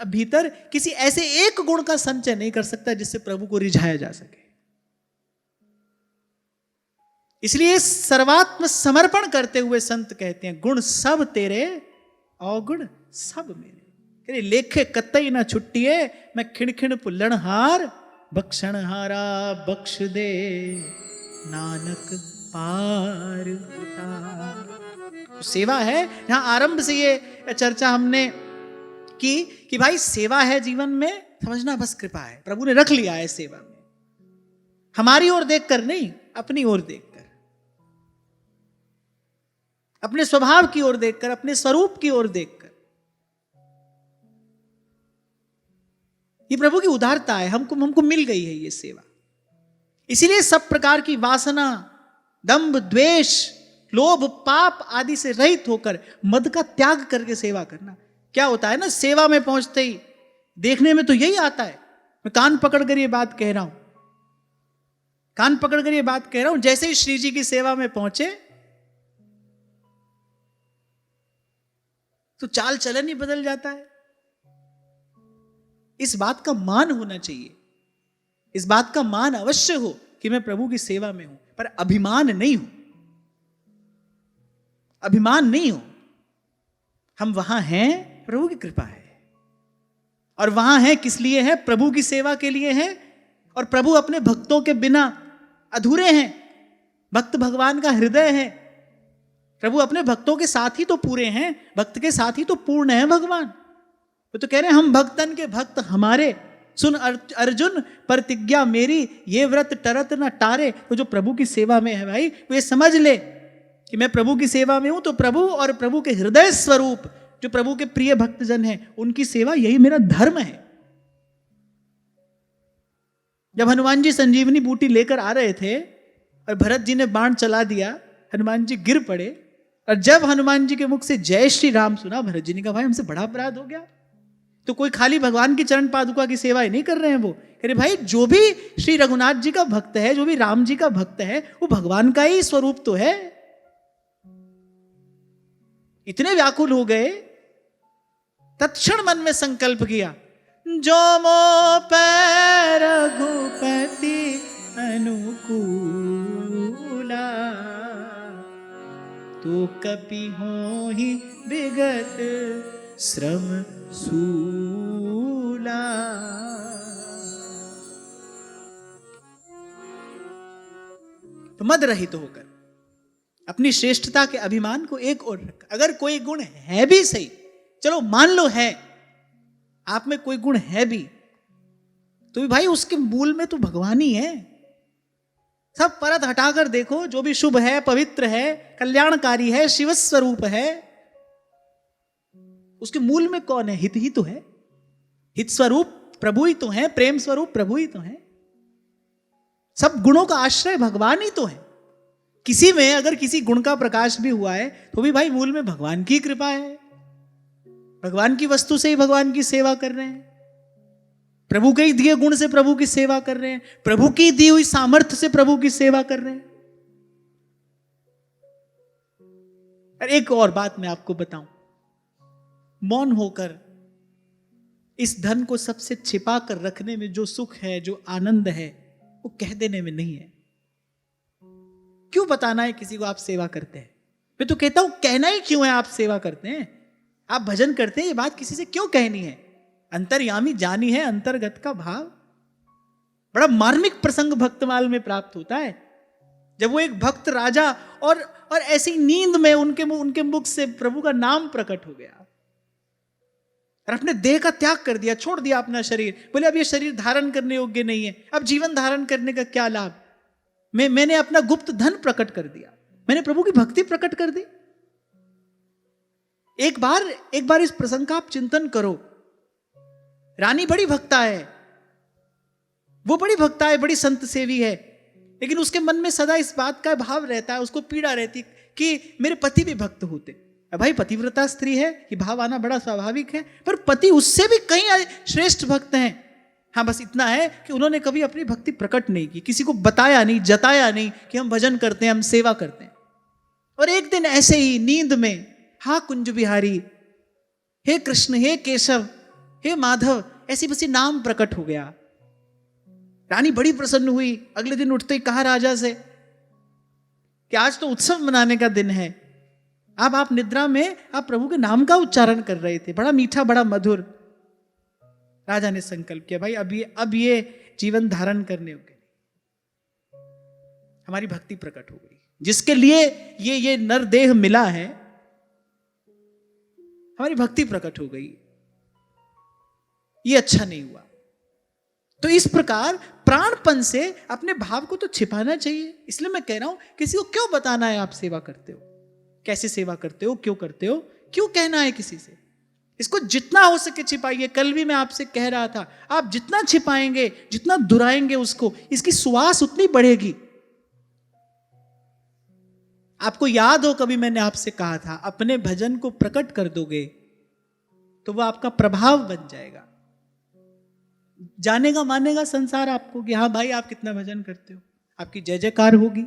[SPEAKER 1] भीतर किसी ऐसे एक गुण का संचय नहीं कर सकता जिससे प्रभु को रिझाया जा सके। इसलिए सर्वात्म समर्पण करते हुए संत कहते हैं, गुण सब तेरे अवगुण सब मेरे। लेखे कतई ना छुट्टिए, मैं खिण खिण पुल्लणहार, बख्शण हारा बख्श दे नानक पार उतार। सेवा है, यहां आरंभ से ये चर्चा हमने की कि भाई सेवा है जीवन में, समझना बस कृपा है, प्रभु ने रख लिया है सेवा में। हमारी ओर देखकर नहीं, अपनी ओर देखकर, अपने स्वभाव की ओर देखकर, अपने स्वरूप की ओर देखकर। ये प्रभु की उदारता है, हमको मिल गई है ये सेवा। इसीलिए सब प्रकार की वासना, दंभ, द्वेष, लोभ, पाप आदि से रहित होकर मद का त्याग करके सेवा करना। क्या होता है ना, सेवा में पहुंचते ही देखने में तो यही आता है। मैं कान पकड़कर ये बात कह रहा हूं, कान पकड़कर ये बात कह रहा हूं, जैसे ही श्री जी की सेवा में पहुंचे तो चाल चलन ही बदल जाता है। इस बात का मान होना चाहिए, इस बात का मान अवश्य हो कि मैं प्रभु की सेवा में हूं, पर अभिमान नहीं हो, अभिमान नहीं हो। हम वहां हैं, प्रभु की कृपा है, और वहां हैं किस लिए है? प्रभु की सेवा के लिए है। और प्रभु अपने भक्तों के बिना अधूरे हैं। भक्त भगवान का हृदय है। प्रभु अपने भक्तों के साथ ही तो पूरे हैं, भक्त के साथ ही तो पूर्ण है भगवान। वो तो कह रहे हैं हम भक्तन के भक्त हमारे, सुन अर्जुन प्रतिज्ञा मेरी, ये व्रत टरत न टारे। तो जो प्रभु की सेवा में है भाई, वो ये समझ ले कि मैं प्रभु की सेवा में हूं, तो प्रभु और प्रभु के हृदय स्वरूप जो प्रभु के प्रिय भक्तजन हैं, उनकी सेवा यही मेरा धर्म है। जब हनुमान जी संजीवनी बूटी लेकर आ रहे थे और भरत जी ने बाण चला दिया, हनुमान जी गिर पड़े, और जब हनुमान जी के मुख से जय श्री राम सुना, भरत जी ने कहा भाई हमसे बड़ा अपराध हो गया। तो कोई खाली भगवान की चरण पादुका की सेवा ही नहीं कर रहे हैं, वो कह रहे भाई जो भी श्री रघुनाथ जी का भक्त है, जो भी राम जी का भक्त है, वो भगवान का ही स्वरूप तो है। इतने व्याकुल हो गए, तत्क्षण मन में संकल्प किया, जो मो पर रघुपति अनुकूला, तो कपि हो ही विगत श्रम सूला। तो मद रहित होकर अपनी श्रेष्ठता के अभिमान को एक ओर रखा। अगर कोई गुण है भी सही, चलो मान लो है, आप में कोई गुण है भी, तो भी भाई उसके मूल में तो भगवान ही है। सब परत हटाकर देखो, जो भी शुभ है, पवित्र है, कल्याणकारी है, शिव स्वरूप है, उसके मूल में कौन है? हित ही तो है। हित स्वरूप प्रभु ही तो है, प्रेम स्वरूप प्रभु ही तो है। सब गुणों का आश्रय भगवान ही तो है। किसी में अगर किसी गुण का प्रकाश भी हुआ है, तो भी भाई मूल में भगवान की कृपा है। भगवान की वस्तु से ही भगवान की सेवा कर रहे हैं, प्रभु के ही दिए गुण से प्रभु की सेवा कर रहे हैं, प्रभु की दी हुई सामर्थ्य से प्रभु की सेवा कर रहे हैं। और एक और बात मैं आपको बताऊं, मौन होकर इस धन को सबसे छिपा कर रखने में जो सुख है, जो आनंद है, वो कह देने में नहीं है। क्यों बताना है किसी को आप सेवा करते हैं? मैं तो कहता हूं कहना ही क्यों है आप सेवा करते हैं, आप भजन करते हैं, ये बात किसी से क्यों कहनी है? अंतर्यामी जानी है अंतर्गत का भाव। बड़ा मार्मिक प्रसंग भक्तमाल में प्राप्त होता है, जब वो एक भक्त राजा और ऐसी नींद में उनके मुख से प्रभु का नाम प्रकट हो गया और अपने देह का त्याग कर दिया, छोड़ दिया अपना शरीर। बोले अब ये शरीर धारण करने योग्य नहीं है, अब जीवन धारण करने का क्या लाभ? मैंने अपना गुप्त धन प्रकट कर दिया, मैंने प्रभु की भक्ति प्रकट कर दी। एक बार इस प्रसंग का आप चिंतन करो। रानी बड़ी भक्ता है, वो बड़ी भक्ता है, बड़ी संत सेवी है, लेकिन उसके मन में सदा इस बात का भाव रहता है, उसको पीड़ा रहती कि मेरे पति भी भक्त होते। भाई पतिव्रता स्त्री है, ये भाव आना बड़ा स्वाभाविक है, पर पति उससे भी कहीं श्रेष्ठ भक्त हैं। हाँ, बस इतना है कि उन्होंने कभी अपनी भक्ति प्रकट नहीं की, किसी को बताया नहीं, जताया नहीं कि हम भजन करते हैं, हम सेवा करते हैं। और एक दिन ऐसे ही नींद में, हा कुंज बिहारी, हे कृष्ण, हे केशव, हे माधव, ऐसी बसी नाम प्रकट हो गया। रानी बड़ी प्रसन्न हुई। अगले दिन उठते ही कहा राजा से कि आज तो उत्सव मनाने का दिन है। अब आप निद्रा में आप प्रभु के नाम का उच्चारण कर रहे थे, बड़ा मीठा, बड़ा मधुर। राजा ने संकल्प किया, भाई अब ये जीवन धारण करने योग्य नहीं, हमारी भक्ति प्रकट हो गई, जिसके लिए ये नरदेह मिला है, हमारी भक्ति प्रकट हो गई, ये अच्छा नहीं हुआ। तो इस प्रकार प्राणपन से अपने भाव को तो छिपाना चाहिए। इसलिए मैं कह रहा हूं, किसी को क्यों बताना है आप सेवा करते हो, कैसे सेवा करते हो, क्यों करते हो, क्यों कहना है किसी से? इसको जितना हो सके छिपाइए। कल भी मैं आपसे कह रहा था, आप जितना छिपाएंगे, जितना दुराएंगे उसको, इसकी सुवास उतनी बढ़ेगी। आपको याद हो कभी मैंने आपसे कहा था, अपने भजन को प्रकट कर दोगे तो वो आपका प्रभाव बन जाएगा। जानेगा मानेगा संसार आपको कि हाँ भाई आप कितना भजन करते हो, आपकी जय जयकार होगी।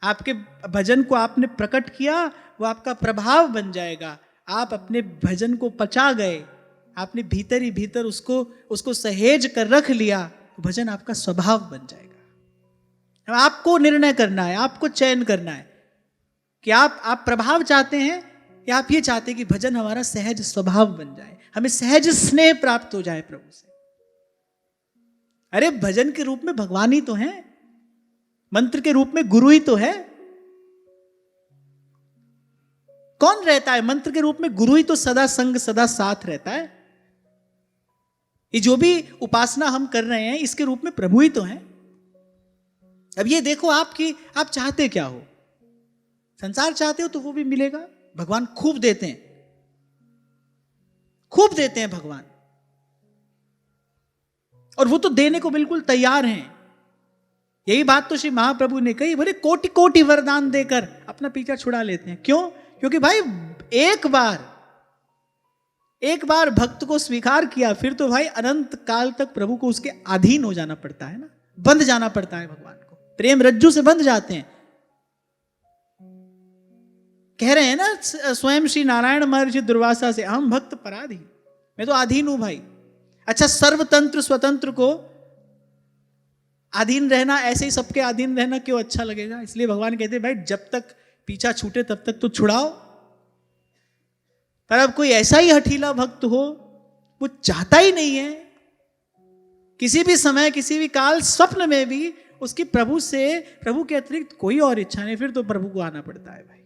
[SPEAKER 1] आपके भजन को आपने प्रकट किया, वो आपका प्रभाव बन जाएगा। आप अपने भजन को पचा गए, आपने भीतर ही भीतर उसको सहेज कर रख लिया, भजन आपका स्वभाव बन जाएगा। आपको निर्णय करना है, आपको चयन करना है कि आप प्रभाव चाहते हैं या आप ये चाहते हैं कि भजन हमारा सहज स्वभाव बन जाए, हमें सहज स्नेह प्राप्त हो जाए प्रभु से। अरे भजन के रूप में भगवान ही तो हैं। मंत्र के रूप में गुरु ही तो है। कौन रहता है मंत्र के रूप में? गुरु ही तो सदा संग सदा साथ रहता है। ये जो भी उपासना हम कर रहे हैं इसके रूप में प्रभु ही तो है। अब ये देखो आप चाहते क्या हो? संसार चाहते हो तो वो भी मिलेगा। भगवान खूब देते हैं, खूब देते हैं भगवान, और वो तो देने को बिल्कुल तैयार हैं। यही बात तो श्री महाप्रभु ने कही, बोले कोटि कोटि वरदान देकर अपना पीछा छुड़ा लेते हैं। क्यों? क्योंकि भाई एक बार भक्त को स्वीकार किया फिर तो भाई अनंत काल तक प्रभु को उसके अधीन हो जाना पड़ता है ना, बंध जाना पड़ता है भगवान को, प्रेम रज्जू से बंध जाते हैं। कह रहे हैं ना स्वयं श्री नारायण महर्षि दुर्वासा से, हम भक्त पराधीन, मैं तो अधीन हूं भाई। अच्छा, सर्वतंत्र स्वतंत्र को अधीन रहना, ऐसे ही सबके अधीन रहना क्यों अच्छा लगेगा? इसलिए भगवान कहते हैं भाई जब तक पीछा छूटे तब तक तो छुड़ाओ। पर अब कोई ऐसा ही हठीला भक्त हो, वो चाहता ही नहीं है किसी भी समय किसी भी काल स्वप्न में भी उसकी प्रभु के अतिरिक्त कोई और इच्छा नहीं, फिर तो प्रभु को आना पड़ता है भाई,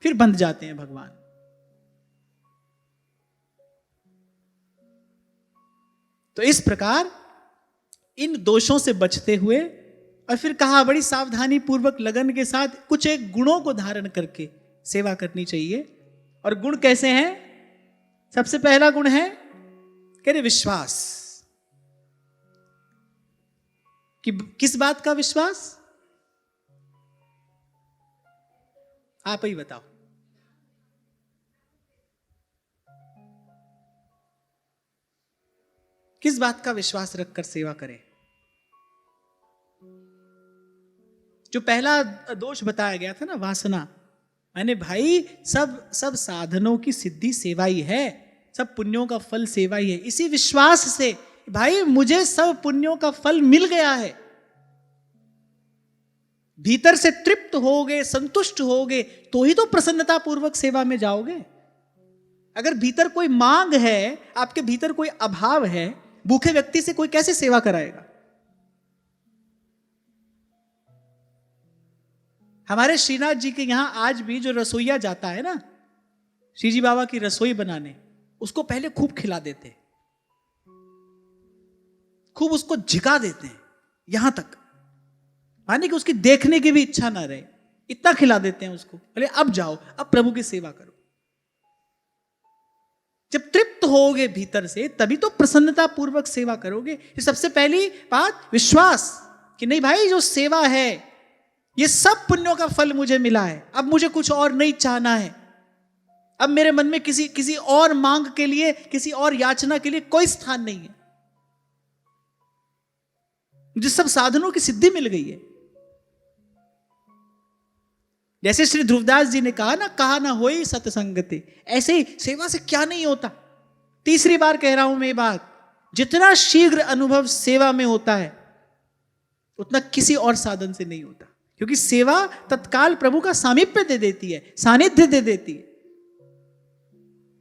[SPEAKER 1] फिर बंध जाते हैं भगवान। तो इस प्रकार इन दोषों से बचते हुए, और फिर कहा बड़ी सावधानी पूर्वक लगन के साथ कुछ एक गुणों को धारण करके सेवा करनी चाहिए। और गुण कैसे हैं? सबसे पहला गुण है कह रहे विश्वास। कि किस बात का विश्वास? आप ही बताओ। किस बात का विश्वास रखकर सेवा करें? जो पहला दोष बताया गया था ना, वासना, मैंने भाई सब साधनों की सिद्धि सेवा ही है, सब पुण्यों का फल सेवा ही है। इसी विश्वास से भाई मुझे सब पुण्यों का फल मिल गया है, भीतर से तृप्त होगे, संतुष्ट होगे तो ही तो प्रसन्नता पूर्वक सेवा में जाओगे। अगर भीतर कोई मांग है, आपके भीतर कोई अभाव है, भूखे व्यक्ति से कोई कैसे सेवा कराएगा? हमारे श्रीनाथ जी के यहां आज भी जो रसोईया जाता है ना श्री जी बाबा की रसोई बनाने, उसको पहले खूब खिला देते हैं, खूब उसको झिका देते हैं, यहां तक माने कि उसकी देखने की भी इच्छा ना रहे, इतना खिला देते हैं उसको। बोले अब जाओ, अब प्रभु की सेवा करो। जब तृप्त होगे भीतर से तभी तो प्रसन्नता पूर्वक सेवा करोगे। ये सबसे पहली बात विश्वास कि नहीं भाई जो सेवा है ये सब पुण्यों का फल मुझे मिला है, अब मुझे कुछ और नहीं चाहना है, अब मेरे मन में किसी और मांग के लिए, किसी और याचना के लिए कोई स्थान नहीं है, मुझे सब साधनों की सिद्धि मिल गई है। जैसे श्री ध्रुवदास जी ने कहा ना होई सत्संगति, ऐसे ही सेवा से क्या नहीं होता। तीसरी बार कह रहा हूं मैं बात, जितना शीघ्र अनुभव सेवा में होता है उतना किसी और साधन से नहीं होता, क्योंकि सेवा तत्काल प्रभु का सामीप्य दे देती है, सानिध्य दे देती है।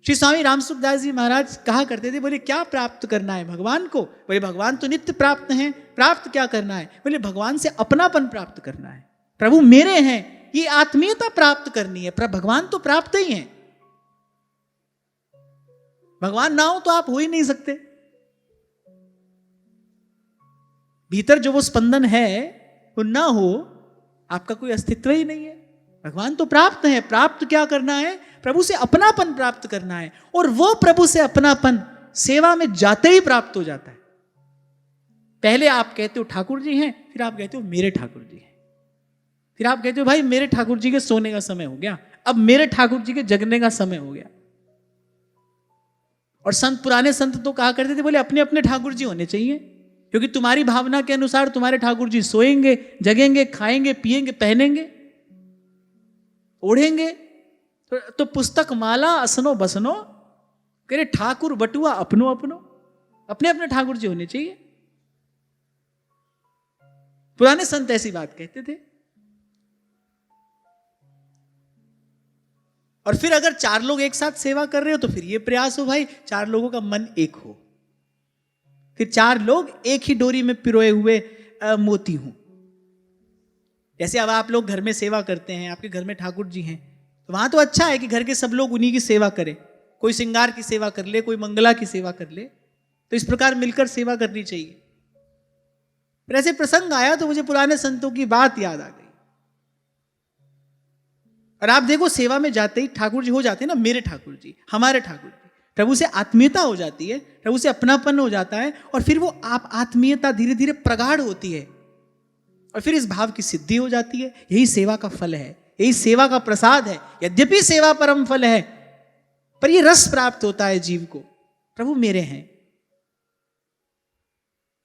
[SPEAKER 1] श्री स्वामी रामसुखदास जी महाराज कहा करते थे, बोले क्या प्राप्त करना है भगवान को? बोले भगवान तो नित्य प्राप्त हैं, प्राप्त क्या करना है? बोले भगवान से अपनापन प्राप्त करना है, प्रभु मेरे हैं, ये आत्मीयता प्राप्त करनी है। भगवान तो प्राप्त ही हैं, भगवान ना हो तो आप हो ही नहीं सकते। भीतर जो वो स्पंदन है वो ना हो, आपका कोई अस्तित्व ही नहीं है। भगवान तो प्राप्त है, प्राप्त क्या करना है? प्रभु से अपनापन प्राप्त करना है, और वो प्रभु से अपनापन सेवा में जाते ही प्राप्त हो जाता है। पहले आप कहते हो ठाकुर जी हैं, फिर आप कहते हो मेरे ठाकुर जी हैं, फिर आप कहते हो भाई मेरे ठाकुर जी के सोने का समय हो गया, अब मेरे ठाकुर जी के जगने का समय हो गया। और पुराने संत तो कहा करते थे, बोले अपने अपने ठाकुर जी होने चाहिए, क्योंकि तुम्हारी भावना के अनुसार तुम्हारे ठाकुर जी सोएंगे, जगेंगे, खाएंगे, पिएंगे, पहनेंगे, ओढ़ेंगे। तो पुस्तक माला असनो बसनो, कह रहे ठाकुर बटुआ अपनो अपनो, अपने अपने ठाकुर जी होने चाहिए। पुराने संत ऐसी बात कहते थे। और फिर अगर 4 लोग एक साथ सेवा कर रहे हो तो फिर ये प्रयास हो भाई 4 लोगों का मन एक हो, फिर 4 लोग एक ही डोरी में पिरोए हुए मोती हूं। जैसे अब आप लोग घर में सेवा करते हैं, आपके घर में ठाकुर जी हैं, तो वहां तो अच्छा है कि घर के सब लोग उन्हीं की सेवा करें, कोई श्रृंगार की सेवा कर ले, कोई मंगला की सेवा कर ले, तो इस प्रकार मिलकर सेवा करनी चाहिए। पर ऐसे प्रसंग आया तो मुझे पुराने संतों की बात याद आ गई। और आप देखो, सेवा में जाते ही ठाकुर जी हो जाते हैं ना, मेरे ठाकुर जी, हमारे ठाकुर जी, प्रभु से आत्मीयता हो जाती है, प्रभु से अपनापन हो जाता है, और फिर वो आप आत्मीयता धीरे धीरे प्रगाढ़ होती है, और फिर इस भाव की सिद्धि हो जाती है। यही सेवा का फल है, यही सेवा का प्रसाद है। यद्यपि सेवा परम फल है, पर यह रस प्राप्त होता है जीव को, प्रभु मेरे हैं,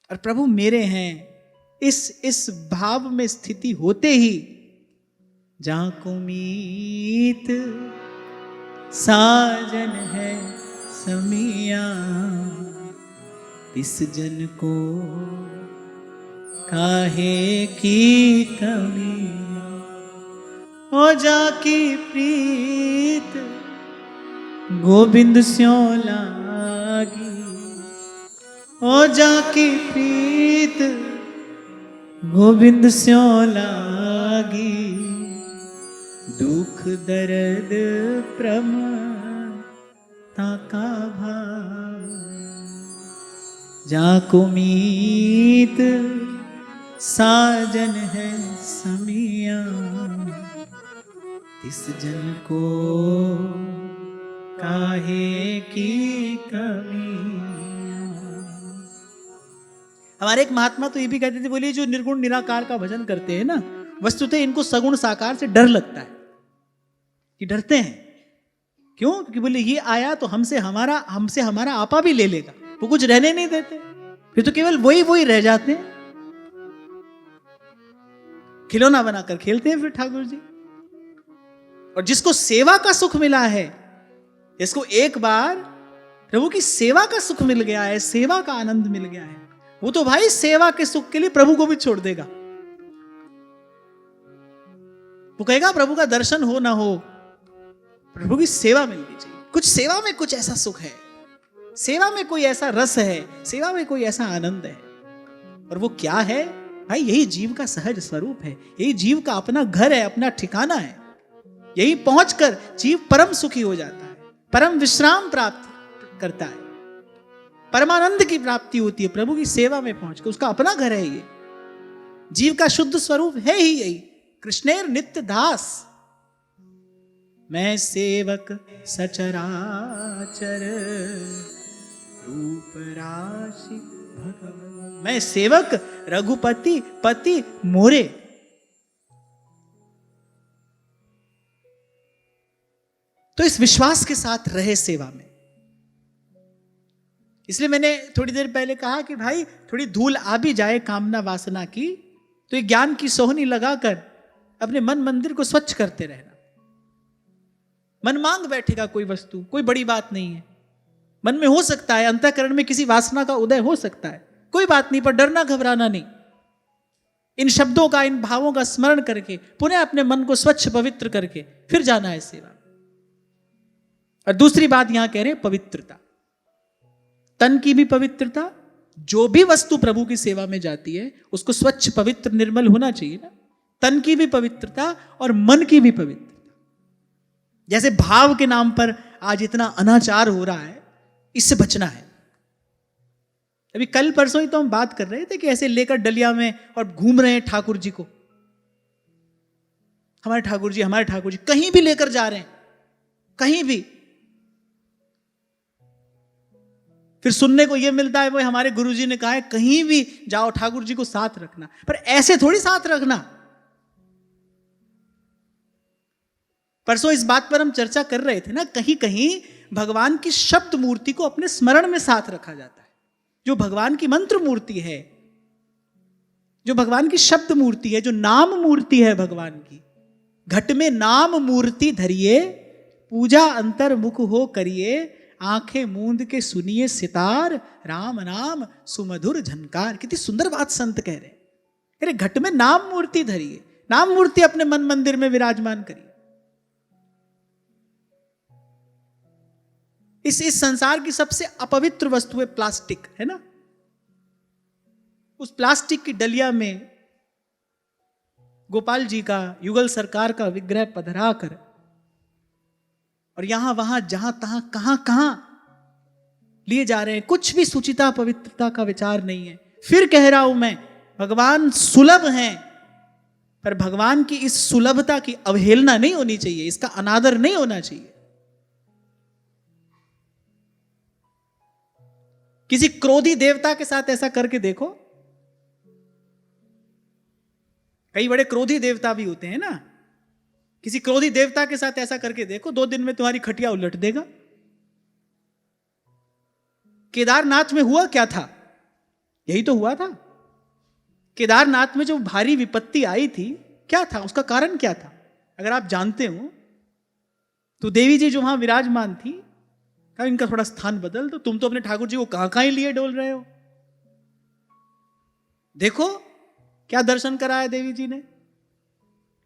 [SPEAKER 1] और प्रभु मेरे हैं, इस भाव में स्थिति होते ही जहां को मीत साजन है समिया, इस जन को काहे की कमी, हो जाकी प्रीत गोविंद स्यों लागी, हो जाकी प्रीत गोविंद स्यों लागी, दुख दर्द प्रमता का भाव, जाको मीत साजन है समिया, इस जन को काहे की कमी। हमारे एक महात्मा तो ये भी कहते थे, बोलिए जो निर्गुण निराकार का भजन करते हैं ना, वस्तुतः इनको सगुण साकार से डर लगता है, कि डरते हैं। क्यों? क्योंकि बोले ये आया तो हमसे हमारा आपा भी ले लेगा, वो कुछ रहने नहीं देते, फिर तो केवल वही रह जाते हैं, खिलौना बनाकर खेलते हैं फिर ठाकुर जी। और जिसको सेवा का सुख मिला है, जिसको एक बार प्रभु की सेवा का सुख मिल गया है, सेवा का आनंद मिल गया है, वो तो भाई सेवा के सुख के लिए प्रभु को भी छोड़ देगा। वो कहेगा प्रभु का दर्शन हो ना हो, प्रभु की सेवा मिलनी चाहिए। कुछ सेवा में कुछ ऐसा सुख है, सेवा में कोई ऐसा रस है, सेवा में कोई ऐसा आनंद है। और वो क्या है भाई? यही जीव का सहज स्वरूप है, यही जीव का अपना घर है, अपना ठिकाना है। यही पहुंचकर जीव परम सुखी हो जाता है, परम विश्राम प्राप्त करता है, परमानंद की प्राप्ति होती है प्रभु की सेवा में पहुंचकर। उसका अपना घर है ये, जीव का शुद्ध स्वरूप है ही यही। कृष्णेर नित्य दास, मैं सेवक सचराचर रूप राशि भगवान, मैं सेवक रघुपति पति मोरे। तो इस विश्वास के साथ रहे सेवा में। इसलिए मैंने थोड़ी देर पहले कहा कि भाई थोड़ी धूल आ भी जाए कामना वासना की, तो ये ज्ञान की सोहनी लगाकर अपने मन मंदिर को स्वच्छ करते रहना। मन मांग बैठेगा कोई वस्तु, कोई बड़ी बात नहीं है। मन में हो सकता है, अंतःकरण में किसी वासना का उदय हो सकता है, कोई बात नहीं, पर डरना घबराना नहीं। इन शब्दों का, इन भावों का स्मरण करके पुनः अपने मन को स्वच्छ पवित्र करके फिर जाना है सेवा। और दूसरी बात यहां कह रहे हैं पवित्रता, तन की भी पवित्रता। जो भी वस्तु प्रभु की सेवा में जाती है उसको स्वच्छ पवित्र निर्मल होना चाहिए ना। तन की भी पवित्रता और मन की भी पवित्रता। जैसे भाव के नाम पर आज इतना अनाचार हो रहा है, इससे बचना है। अभी कल परसों ही तो हम बात कर रहे थे कि ऐसे लेकर डलिया में और घूम रहे हैं ठाकुर जी को, हमारे ठाकुर जी, हमारे ठाकुर जी, कहीं भी लेकर जा रहे हैं, कहीं भी। फिर सुनने को यह मिलता है वो हमारे गुरुजी ने कहा है कहीं भी जाओ ठाकुर जी को साथ रखना, पर ऐसे थोड़ी साथ रखना। परसों इस बात पर हम चर्चा कर रहे थे ना, कहीं कहीं भगवान की शब्द मूर्ति को अपने स्मरण में साथ रखा जाता है। जो भगवान की मंत्र मूर्ति है, जो भगवान की शब्द मूर्ति है, जो नाम मूर्ति है भगवान की, घट में नाम मूर्ति धरिए, पूजा अंतर्मुख हो करिए, आंखें मूंद के सुनिए सितार, राम नाम सुमधुर झनकार। कितनी सुंदर बात संत कह रहे हैं। अरे घट में नाम मूर्ति धरिए, नाम मूर्ति अपने मन मंदिर में विराजमान करिए। इस संसार की सबसे अपवित्र वस्तु है प्लास्टिक, है ना। उस प्लास्टिक की डलिया में गोपाल जी का, युगल सरकार का विग्रह पधरा कर, और यहां वहां जहां तहां कहां कहां लिए जा रहे हैं। कुछ भी सुचिता पवित्रता का विचार नहीं है। फिर कह रहा हूं मैं, भगवान सुलभ हैं, पर भगवान की इस सुलभता की अवहेलना नहीं होनी चाहिए, इसका अनादर नहीं होना चाहिए। किसी क्रोधी देवता के साथ ऐसा करके देखो। कई बड़े क्रोधी देवता भी होते हैं ना, किसी क्रोधी देवता के साथ ऐसा करके देखो, 2 दिन में तुम्हारी खटिया उलट देगा। केदारनाथ में हुआ क्या था? यही तो हुआ था। केदारनाथ में जो भारी विपत्ति आई थी, क्या था उसका कारण? क्या था? अगर आप जानते हो तो देवी जी जो वहां विराजमान थी, कहा इनका थोड़ा स्थान बदल दो, तुम तो अपने ठाकुर जी को कहां कहां लिए डोल रहे हो। देखो क्या दर्शन कराया देवी जी ने।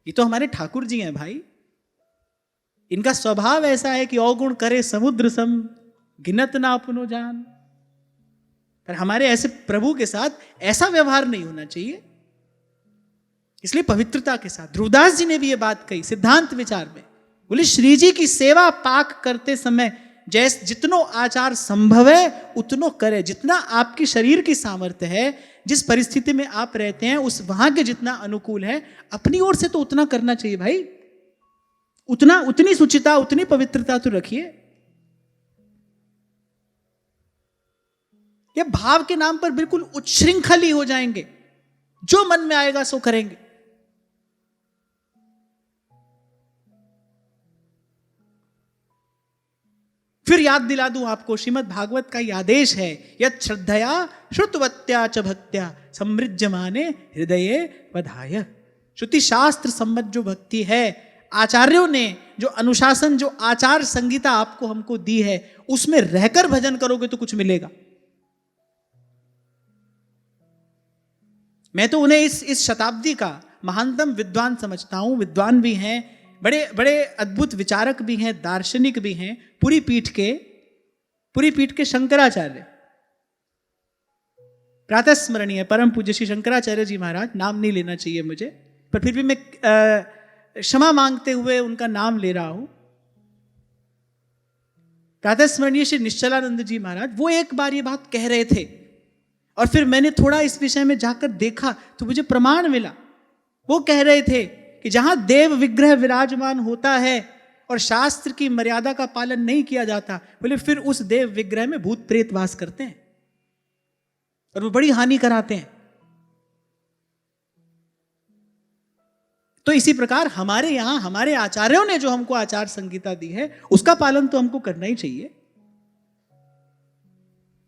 [SPEAKER 1] ये तो हमारे ठाकुर जी हैं भाई। इनका स्वभाव ऐसा है कि अवगुण करे समुद्र सम, गिनत ना अपनो जान। पर हमारे ऐसे प्रभु के साथ ऐसा व्यवहार नहीं होना चाहिए। इसलिए पवित्रता के साथ, ध्रुवदास जी ने भी ये बात कही सिद्धांत विचार में, बोले श्री जी की सेवा पाक करते समय जैस जितनो आचार संभव है उतनो करे। जितना आपकी शरीर की सामर्थ्य है, जिस परिस्थिति में आप रहते हैं, उस वहां के जितना अनुकूल है, अपनी ओर से तो उतना करना चाहिए भाई। उतनी सुचिता, उतनी पवित्रता तो रखिए। ये भाव के नाम पर बिल्कुल उच्छृंखल ही हो जाएंगे, जो मन में आएगा सो करेंगे। फिर याद दिला दूं आपको, श्रीमद् भागवत का ये आदेश है, यत् श्रद्धया श्रुतवत्या च भक्त्या समृज्यमाने हृदये वधाय। श्रुति शास्त्र सम्मत जो भक्ति है, आचार्यों ने जो अनुशासन, जो आचार संहिता आपको हमको दी है, उसमें रहकर भजन करोगे तो कुछ मिलेगा। मैं तो उन्हें इस शताब्दी का महानतम विद्वान समझता हूं। विद्वान भी हैं, बड़े बड़े अद्भुत विचारक भी हैं, दार्शनिक भी हैं। पूरी पीठ के शंकराचार्य, प्रातः स्मरणीय परम पूज्य श्री शंकराचार्य जी महाराज, नाम नहीं लेना चाहिए मुझे, पर फिर भी मैं क्षमा मांगते हुए उनका नाम ले रहा हूं। प्रातः स्मरणीय श्री निश्चलानंद जी महाराज, वो एक बार ये बात कह रहे थे, और फिर मैंने थोड़ा इस विषय में जाकर देखा तो मुझे प्रमाण मिला। वो कह रहे थे कि जहां देव विग्रह विराजमान होता है और शास्त्र की मर्यादा का पालन नहीं किया जाता, बोले फिर उस देव विग्रह में भूत प्रेत वास करते हैं और वो बड़ी हानि कराते हैं। तो इसी प्रकार हमारे यहां हमारे आचार्यों ने जो हमको आचार संहिता दी है, उसका पालन तो हमको करना ही चाहिए।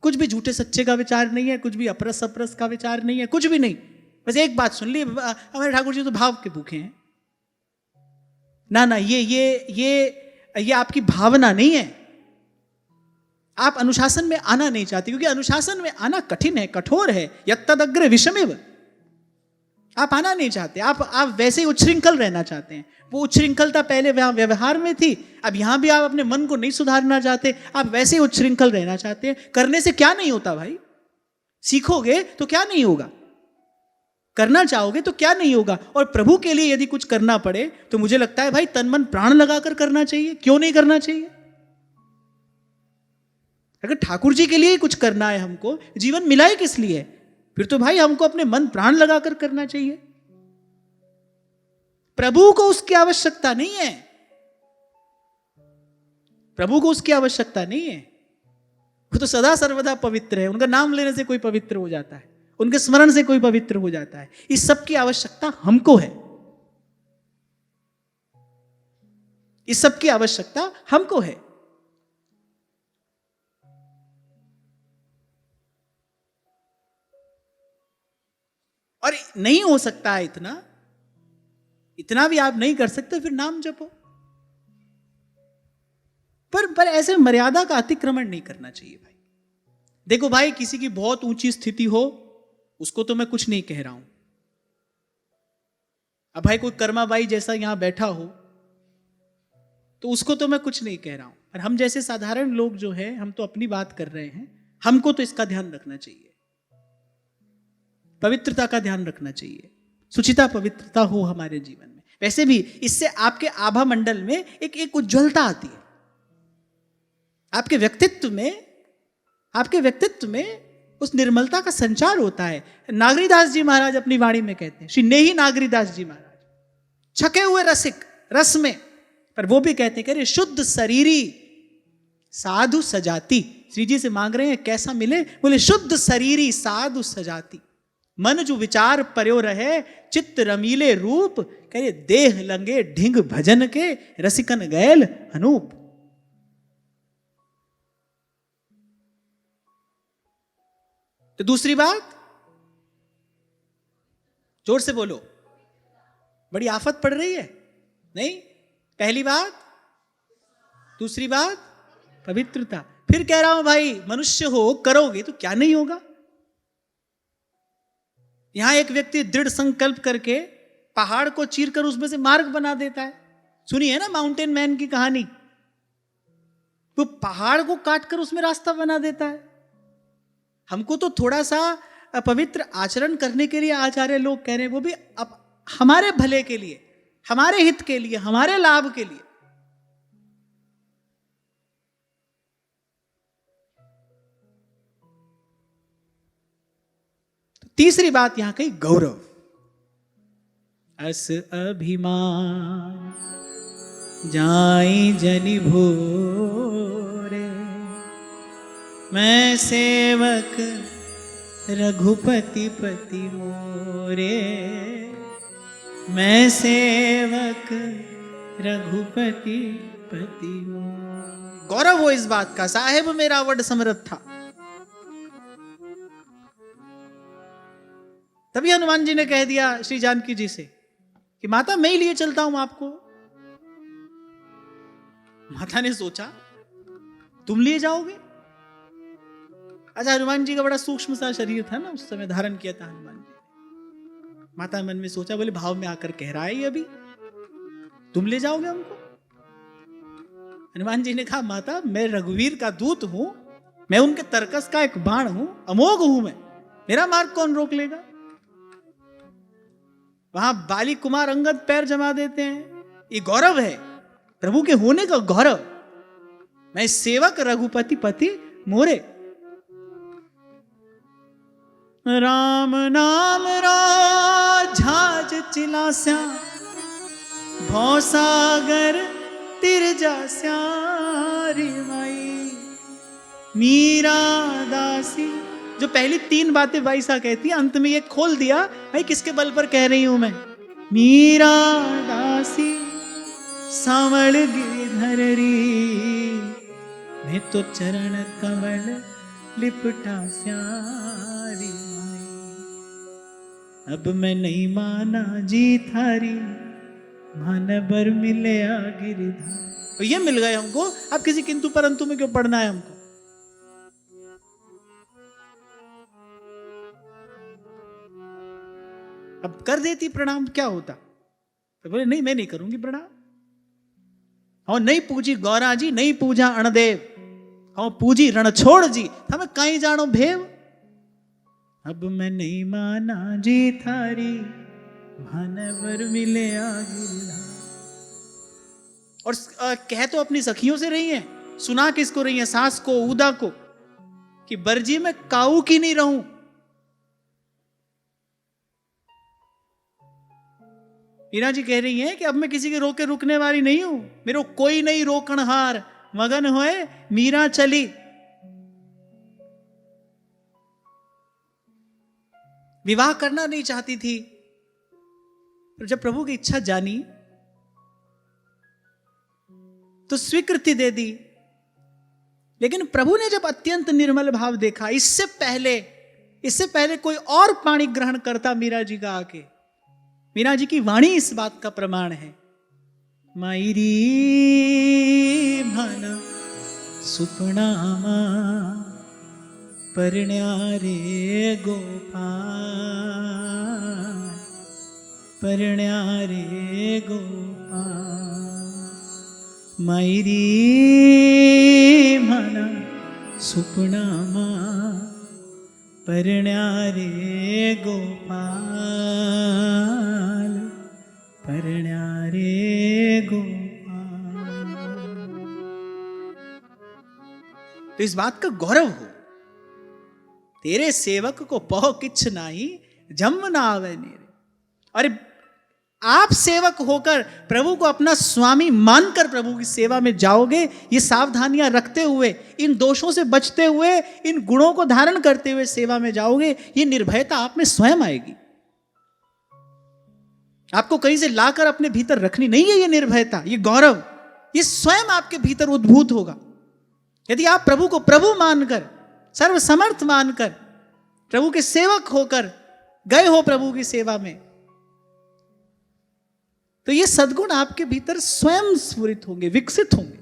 [SPEAKER 1] कुछ भी झूठे सच्चे का विचार नहीं है, कुछ भी अपरस अपरस का विचार नहीं है, कुछ भी नहीं। बस एक बात सुन ली, हमारे ठाकुर जी तो भाव के भूखे हैं। ना ये आपकी भावना नहीं है। आप अनुशासन में आना नहीं चाहते, क्योंकि अनुशासन में आना कठिन है, कठोर है। यत्तदग्रे विषमेव, आप आना नहीं चाहते। आप वैसे ही उच्छृंखल रहना चाहते हैं। वो उच्छृंखलता पहले व्यवहार में थी, अब यहां भी आप अपने मन को नहीं सुधारना चाहते, आप वैसे ही उच्छृंखल रहना चाहते हैं। करने से क्या नहीं होता भाई? सीखोगे तो क्या नहीं होगा, करना चाहोगे तो क्या नहीं होगा। और प्रभु के लिए यदि कुछ करना पड़े तो मुझे लगता है भाई तन मन प्राण लगाकर करना चाहिए। क्यों नहीं करना चाहिए? अगर ठाकुर जी के लिए ही कुछ करना है हमको, जीवन मिला ही किस लिए? फिर तो भाई हमको अपने मन प्राण लगाकर करना चाहिए। प्रभु को उसकी आवश्यकता नहीं है, प्रभु को उसकी आवश्यकता नहीं है। वो तो सदा सर्वदा पवित्र है, उनका नाम लेने से कोई पवित्र हो जाता है, उनके स्मरण से कोई पवित्र हो जाता है। इस सब की आवश्यकता हमको है, इस सब की आवश्यकता हमको है। और नहीं हो सकता है इतना भी आप नहीं कर सकते, फिर नाम जपो। पर ऐसे मर्यादा का अतिक्रमण नहीं करना चाहिए भाई। देखो भाई, किसी की बहुत ऊंची स्थिति हो, उसको तो मैं कुछ नहीं कह रहा हूं। अब भाई कोई कर्माबाई जैसा यहां बैठा हो तो उसको तो मैं कुछ नहीं कह रहा हूं, पर हम जैसे साधारण लोग जो है, हम तो अपनी बात कर रहे हैं, हमको तो इसका ध्यान रखना चाहिए। पवित्रता का ध्यान रखना चाहिए, सुचिता पवित्रता हो हमारे जीवन में। वैसे भी इससे आपके आभा मंडल में एक उज्ज्वलता आती है, आपके व्यक्तित्व में उस निर्मलता का संचार होता है। नागरीदास जी महाराज अपनी वाणी में कहते हैं, श्री नेही नागरीदास जी महाराज, छके हुए रसिक रस में, पर वो भी कहते हैं कि अरे शुद्ध शरीरी साधु सजाती। श्री जी से मांग रहे हैं कैसा मिले, बोले शुद्ध शरीरी साधु सजाती, मन जो विचार पर्यो रहे, चित्त रमीले रूप, कहे देह लंगे ढिंग भजन के, रसिकन गैल अनूप। तो दूसरी बात, जोर से बोलो, बड़ी आफत पड़ रही है नहीं? पहली बात, दूसरी बात पवित्रता। फिर कह रहा हूं भाई, मनुष्य हो, करोगे तो क्या नहीं होगा। यहां एक व्यक्ति दृढ़ संकल्प करके पहाड़ को चीरकर उसमें से मार्ग बना देता है। सुनी है ना माउंटेन मैन की कहानी, वो पहाड़ को काटकर उसमें रास्ता बना देता है। हमको तो थोड़ा सा पवित्र आचरण करने के लिए आचार्य लोग कह रहे हैं, वो भी अब हमारे भले के लिए, हमारे हित के लिए, हमारे लाभ के लिए। तीसरी बात यहां कही गौरव। अस अभिमान जाई जनि भोरे, मैं सेवक रघुपति पति मोरे, मैं सेवक रघुपति पति मोरे। गौरव हो इस बात का, साहेब मेरा वड समर्थ था। तभी हनुमान जी ने कह दिया श्री जानकी जी से कि माता मैं ही लिए चलता हूं आपको। माता ने सोचा तुम लिए जाओगे? अच्छा, हनुमान जी का बड़ा सूक्ष्म सा शरीर था ना, उस समय धारण किया था हनुमान जी ने। माता मन में सोचा, बोले भाव में आकर कह रहा है ये अभी, तुम ले जाओगे हमको? हनुमान जी ने कहा माता मैं रघुवीर का दूत हूं, मैं उनके तरकस का एक बाण हूं, अमोघ हूं मैं, मेरा मार्ग कौन रोक लेगा? वहां बाली कुमार अंगद पैर जमा देते हैं। ये गौरव है प्रभु के होने का गौरव। मैं सेवक रघुपति पति मोरे। राम नाम राज चिलास्या, भौसागर तिर श्यारी माई, मीरा दासी। जो पहली तीन बातें बाई सा कहती है, अंत में ये खोल दिया भाई किसके बल पर कह रही हूं मैं। मीरा दासी सावल गिरधर री, मैं तो चरण कमल लिपटा श्यारी माई। अब मैं नहीं माना जी थारी, मान बर मिले गिरधर। तो ये मिल गए हमको, अब किसी किंतु परंतु में क्यों पढ़ना है हमको? अब कर देती प्रणाम, क्या होता? तो बोले नहीं मैं नहीं करूंगी प्रणाम। और नहीं पूजी गौरा जी, नहीं पूजा अणदेव, और पूजी रणछोड़ जी, हमें कहीं जानो भेव। अब मैं नहीं माना जी थारी, भानवर मिले गिरधर। और कह तो अपनी सखियों से रही है, सुना किसको रही है? सास को, उदा को, कि बरजी में काऊ की नहीं रहूं। मीरा जी कह रही हैं कि अब मैं किसी के रोके रुकने वाली नहीं हूं, मेरे कोई नहीं रोकनहार, मगन होए मीरा चली। विवाह करना नहीं चाहती थी, पर जब प्रभु की इच्छा जानी तो स्वीकृति दे दी। लेकिन प्रभु ने जब अत्यंत निर्मल भाव देखा, इससे पहले कोई और पाणी ग्रहण करता मीरा जी का आके। मीरा जी की वाणी इस बात का प्रमाण है। मायरी भाना सुपनामा परण्यारे गोपाल, परण्यारे गोपाल। मायरी भाना सुपनामा परण्यारे गोपाल, परण्यारे गोपाल। तो इस बात का गौरव हो, तेरे सेवक को पहो किछ नाही, जम ना आवे नेरे। अरे आप सेवक होकर प्रभु को अपना स्वामी मानकर प्रभु की सेवा में जाओगे, ये सावधानियां रखते हुए, इन दोषों से बचते हुए, इन गुणों को धारण करते हुए सेवा में जाओगे, ये निर्भयता आप में स्वयं आएगी। आपको कहीं से लाकर अपने भीतर रखनी नहीं है ये निर्भयता, ये गौरव, ये स्वयं आपके भीतर उद्भूत होगा। यदि आप प्रभु को प्रभु मानकर, सर्वसमर्थ मानकर, प्रभु के सेवक होकर गए हो प्रभु की सेवा में, तो ये सद्गुण आपके भीतर स्वयं स्फुरित होंगे, विकसित होंगे।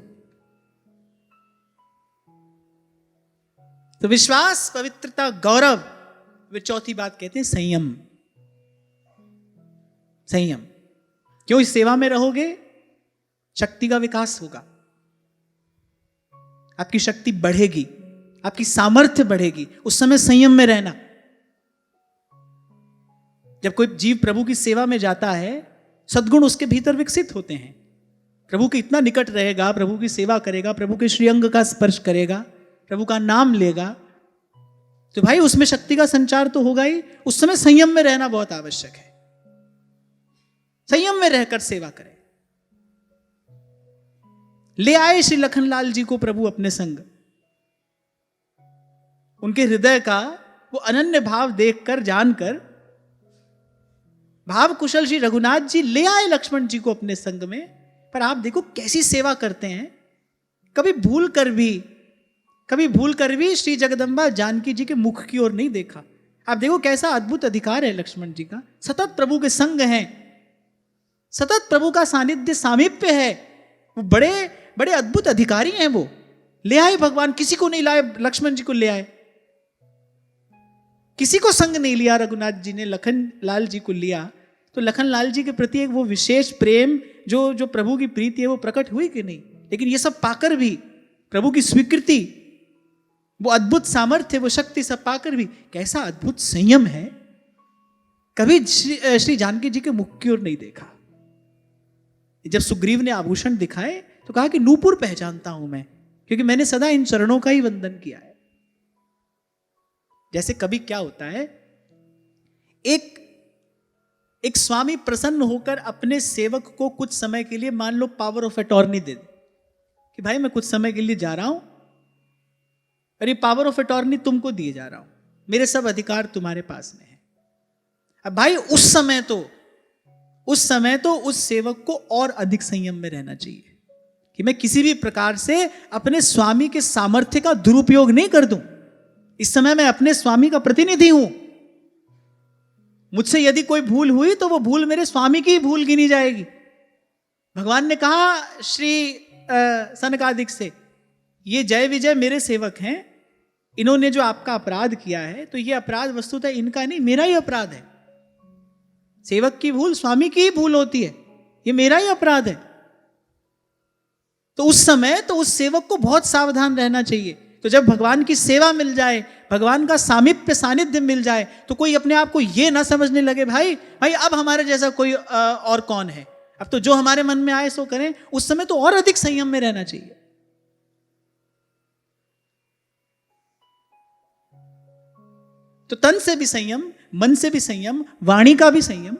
[SPEAKER 1] तो विश्वास, पवित्रता, गौरव, वे चौथी बात कहते हैं संयम। संयम क्यों? इस सेवा में रहोगे, शक्ति का विकास होगा, आपकी शक्ति बढ़ेगी, आपकी सामर्थ्य बढ़ेगी। उस समय संयम में रहना। जब कोई जीव प्रभु की सेवा में जाता है, सद्गुण उसके भीतर विकसित होते हैं। प्रभु के इतना निकट रहेगा, प्रभु की सेवा करेगा, प्रभु के श्रीअंग का स्पर्श करेगा, प्रभु का नाम लेगा, तो भाई उसमें शक्ति का संचार तो होगा ही। उस समय संयम में रहना बहुत आवश्यक है। संयम में रहकर सेवा करें। ले आए श्री लखनलाल जी को प्रभु अपने संग। उनके हृदय का वो अनन्य भाव देखकर, जानकर, भाव कुशल श्री रघुनाथ जी ले आए लक्ष्मण जी को अपने संग में। पर आप देखो कैसी सेवा करते हैं। कभी भूल कर भी श्री जगदम्बा जानकी जी के मुख की ओर नहीं देखा। आप देखो कैसा अद्भुत अधिकार है लक्ष्मण जी का। सतत प्रभु के संग हैं, सतत प्रभु का सानिध्य, सामीप्य है। वो बड़े बड़े अद्भुत अधिकारी हैं। वो ले आए भगवान, किसी को नहीं लाए, लक्ष्मण जी को ले आए। किसी को संग नहीं लिया रघुनाथ जी ने, लखनलाल जी को लिया। तो लखनलाल जी के प्रति एक वो विशेष प्रेम, जो प्रभु की प्रीति है, वो प्रकट हुई कि नहीं? लेकिन ये सब पाकर भी, प्रभु की स्वीकृति, वो अद्भुत सामर्थ्य, वो शक्ति सब पाकर भी कैसा अद्भुत संयम है। कभी श्री जानकी जी के मुख की ओर नहीं देखा। जब सुग्रीव ने आभूषण दिखाए तो कहा कि नूपुर पहचानता हूं मैं, क्योंकि मैंने सदा इन चरणों का ही वंदन किया है। जैसे कभी क्या होता है, एक स्वामी प्रसन्न होकर अपने सेवक को कुछ समय के लिए, मान लो पावर ऑफ अटॉर्नी दे दे कि भाई मैं कुछ समय के लिए जा रहा हूं, अरे पावर ऑफ अटॉर्नी तुमको दिए जा रहा हूं, मेरे सब अधिकार तुम्हारे पास में है। अब भाई उस समय तो उस सेवक को और अधिक संयम में रहना चाहिए कि मैं किसी भी प्रकार से अपने स्वामी के सामर्थ्य का दुरुपयोग नहीं कर दूं। इस समय मैं अपने स्वामी का प्रतिनिधि हूं। मुझसे यदि कोई भूल हुई तो वो भूल मेरे स्वामी की ही भूल गिनी जाएगी। भगवान ने कहा श्री सनकादिक से, ये जय विजय मेरे सेवक हैं, इन्होंने जो आपका अपराध किया है, तो ये अपराध वस्तुतः इनका नहीं, मेरा ही अपराध है। सेवक की भूल स्वामी की ही भूल होती है, ये मेरा ही अपराध है। तो उस समय तो उस सेवक को बहुत सावधान रहना चाहिए। तो जब भगवान की सेवा मिल जाए, भगवान का सामीप्य सानिध्य मिल जाए, तो कोई अपने आप को ये ना समझने लगे भाई अब हमारे जैसा कोई और कौन है, अब तो जो हमारे मन में आए सो करें। उस समय तो और अधिक संयम में रहना चाहिए। तो तन से भी संयम, मन से भी संयम, वाणी का भी संयम,